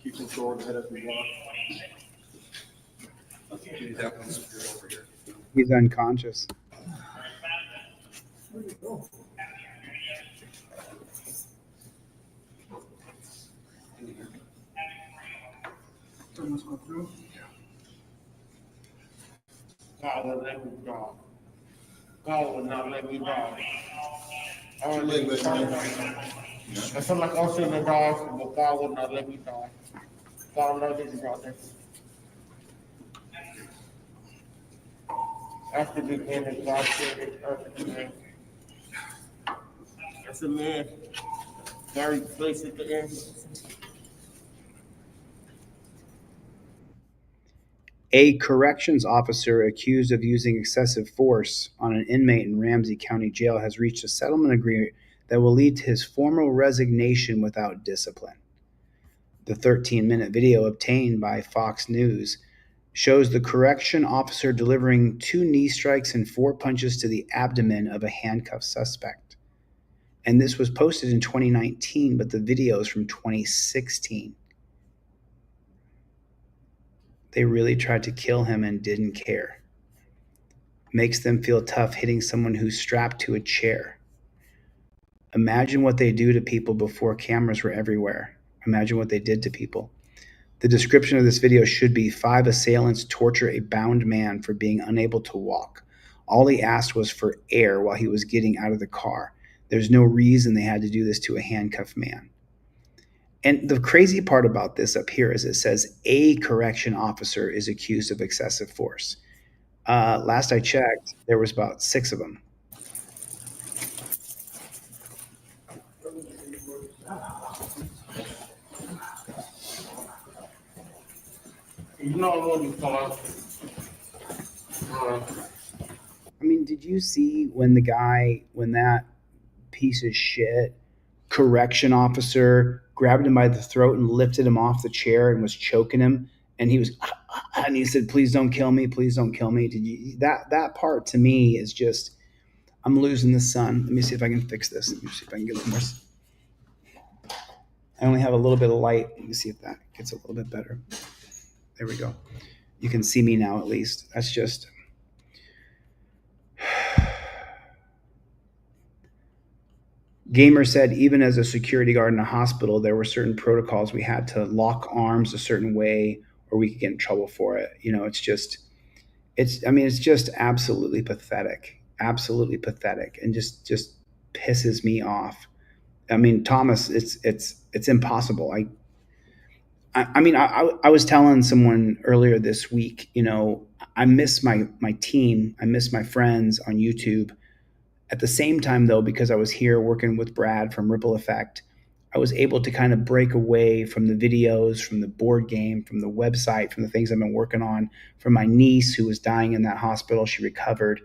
Keep store to head up the block. He's unconscious. God will let me go. God will not let me go. I feel like I'm sitting in the dog, but God will not let me die. God will not let me die. After the beginning, God said it perfect man. That's a man. Very place at the end. A corrections officer accused of using excessive force on an inmate in Ramsey County Jail has reached a settlement agreement that will lead to his formal resignation without discipline. The 13-minute video obtained by Fox News shows the correction officer delivering 2 knee strikes and 4 punches to the abdomen of a handcuffed suspect. And this was posted in 2019, but the video is from 2016. They really tried to kill him and didn't care. Makes them feel tough hitting someone who's strapped to a chair. Imagine what they do to people before cameras were everywhere. Imagine what they did to people. The description of this video should be 5 assailants torture a bound man for being unable to walk. All he asked was for air while he was getting out of the car. There's no reason they had to do this to a handcuffed man. And the crazy part about this up here is it says a correction officer is accused of excessive force. Last I checked, there was about 6 of them. You know what we call I mean, did you see when that piece of shit correction officer grabbed him by the throat and lifted him off the chair and was choking him, and he said, "Please don't kill me, please don't kill me." Did you that part to me is just, I'm losing the sun. Let me see if I can fix this. Let me see if I can get a little more. I only have a little bit of light. Let me see if that gets a little bit better. There we go. You can see me now at least. That's just. Gamer said, even as a security guard in a hospital, there were certain protocols. We had to lock arms a certain way or we could get in trouble for it. You know, it's just absolutely pathetic. Absolutely pathetic. And just pisses me off. I mean, Thomas, it's impossible. I was telling someone earlier this week, you know, I miss my team. I miss my friends on YouTube. At the same time, though, because I was here working with Brad from Ripple Effect, I was able to kind of break away from the videos, from the board game, from the website, from the things I've been working on, from my niece who was dying in that hospital. She recovered.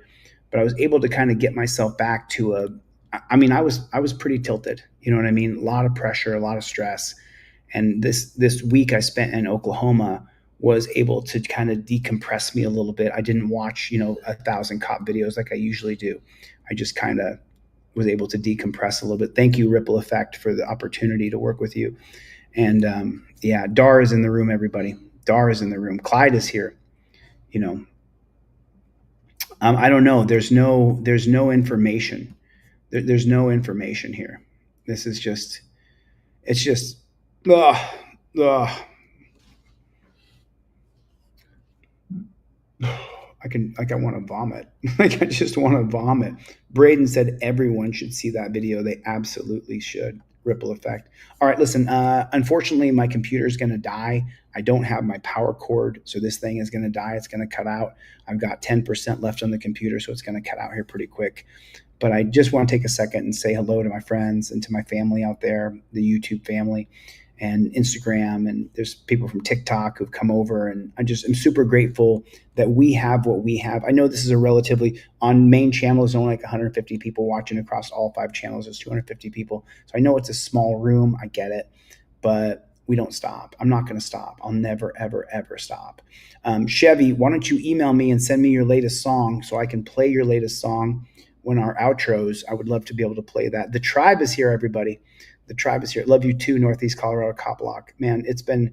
But I was able to kind of get myself back to I was pretty tilted. You know what I mean? A lot of pressure, a lot of stress. And this week I spent in Oklahoma was able to kind of decompress me a little bit. I didn't watch, 1,000 cop videos like I usually do. I just kind of was able to decompress a little bit. Thank you, Ripple Effect, for the opportunity to work with you. And Dar is in the room, everybody. Dar is in the room. Clyde is here. I don't know. There's no information. There's no information here. This is just, it's just, I want to vomit. I just want to vomit. Braden said everyone should see that video. They absolutely should. Ripple Effect. All right, listen, unfortunately, my computer is going to die. I don't have my power cord, so this thing is going to die. It's going to cut out. I've got 10% left on the computer, so it's going to cut out here pretty quick. But I just want to take a second and say hello to my friends and to my family out there, the YouTube family and Instagram. And there's people from TikTok who've come over. And I'm super grateful that we have what we have. I know this is a relatively, on main channel, there's only like 150 people watching. Across all 5 channels, there's 250 people. So I know it's a small room. I get it. But we don't stop. I'm not going to stop. I'll never, ever, ever stop. Chevy, why don't you email me and send me your latest song so I can play your latest song when our outros. I would love to be able to play that. The tribe is here, everybody. The tribe is here. Love you too, Northeast Colorado Cop Block. Man, it's been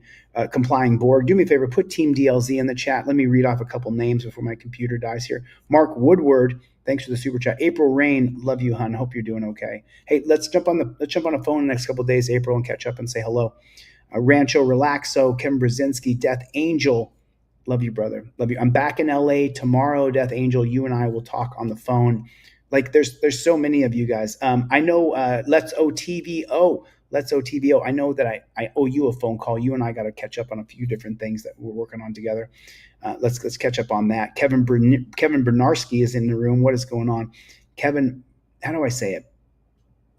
complying board. Do me a favor, put Team DLZ in the chat. Let me read off a couple names before my computer dies here. Mark Woodward, thanks for the super chat. April Rain, love you, hun. Hope you're doing okay. Hey, let's jump on a phone in the next couple of days, April, and catch up and say hello. Rancho Relaxo, Kevin Brzezinski, Death Angel, love you, brother. Love you. I'm back in LA tomorrow, Death Angel. You and I will talk on the phone. Like there's so many of you guys. I know Let's OTVO. I know that I owe you a phone call. You and I got to catch up on a few different things that we're working on together. Let's catch up on that. Kevin Bernarski is in the room. What is going on? Kevin, how do I say it?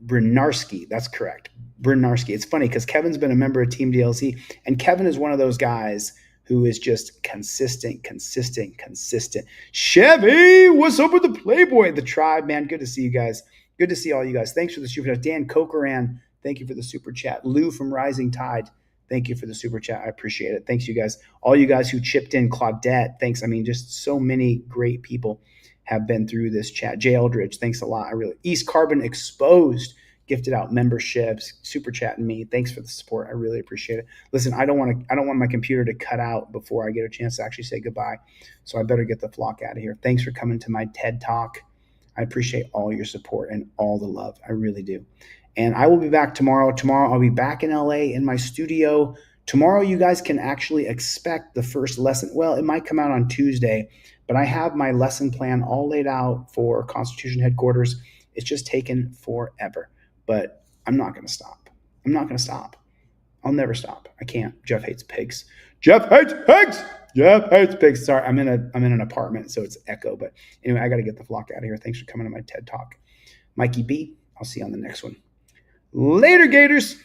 Bernarski. That's correct. Bernarski. It's funny because Kevin's been a member of Team DLC, and Kevin is one of those guys who is just consistent. Chevy, what's up with the Playboy? The tribe, man. Good to see you guys. Good to see all you guys. Thanks for the super chat. Dan Kokoran, thank you for the super chat. Lou from Rising Tide, thank you for the super chat. I appreciate it. Thanks, you guys. All you guys who chipped in. Claudette, thanks. I mean, just so many great people have been through this chat. Jay Eldridge, thanks a lot. East Carbon Exposed gifted out memberships, super chatting me. Thanks for the support. I really appreciate it. Listen, I don't want my computer to cut out before I get a chance to actually say goodbye. So I better get the flock out of here. Thanks for coming to my TED Talk. I appreciate all your support and all the love. I really do. And I will be back tomorrow. Tomorrow I'll be back in LA in my studio. Tomorrow you guys can actually expect the first lesson. Well, it might come out on Tuesday, but I have my lesson plan all laid out for Constitution headquarters. It's just taken forever. But I'm not going to stop. I'll never stop. I can't. Jeff hates pigs. Sorry, I'm in an apartment, so it's echo. But anyway, I got to get the flock out of here. Thanks for coming to my TED Talk. Mikey B, I'll see you on the next one. Later, Gators.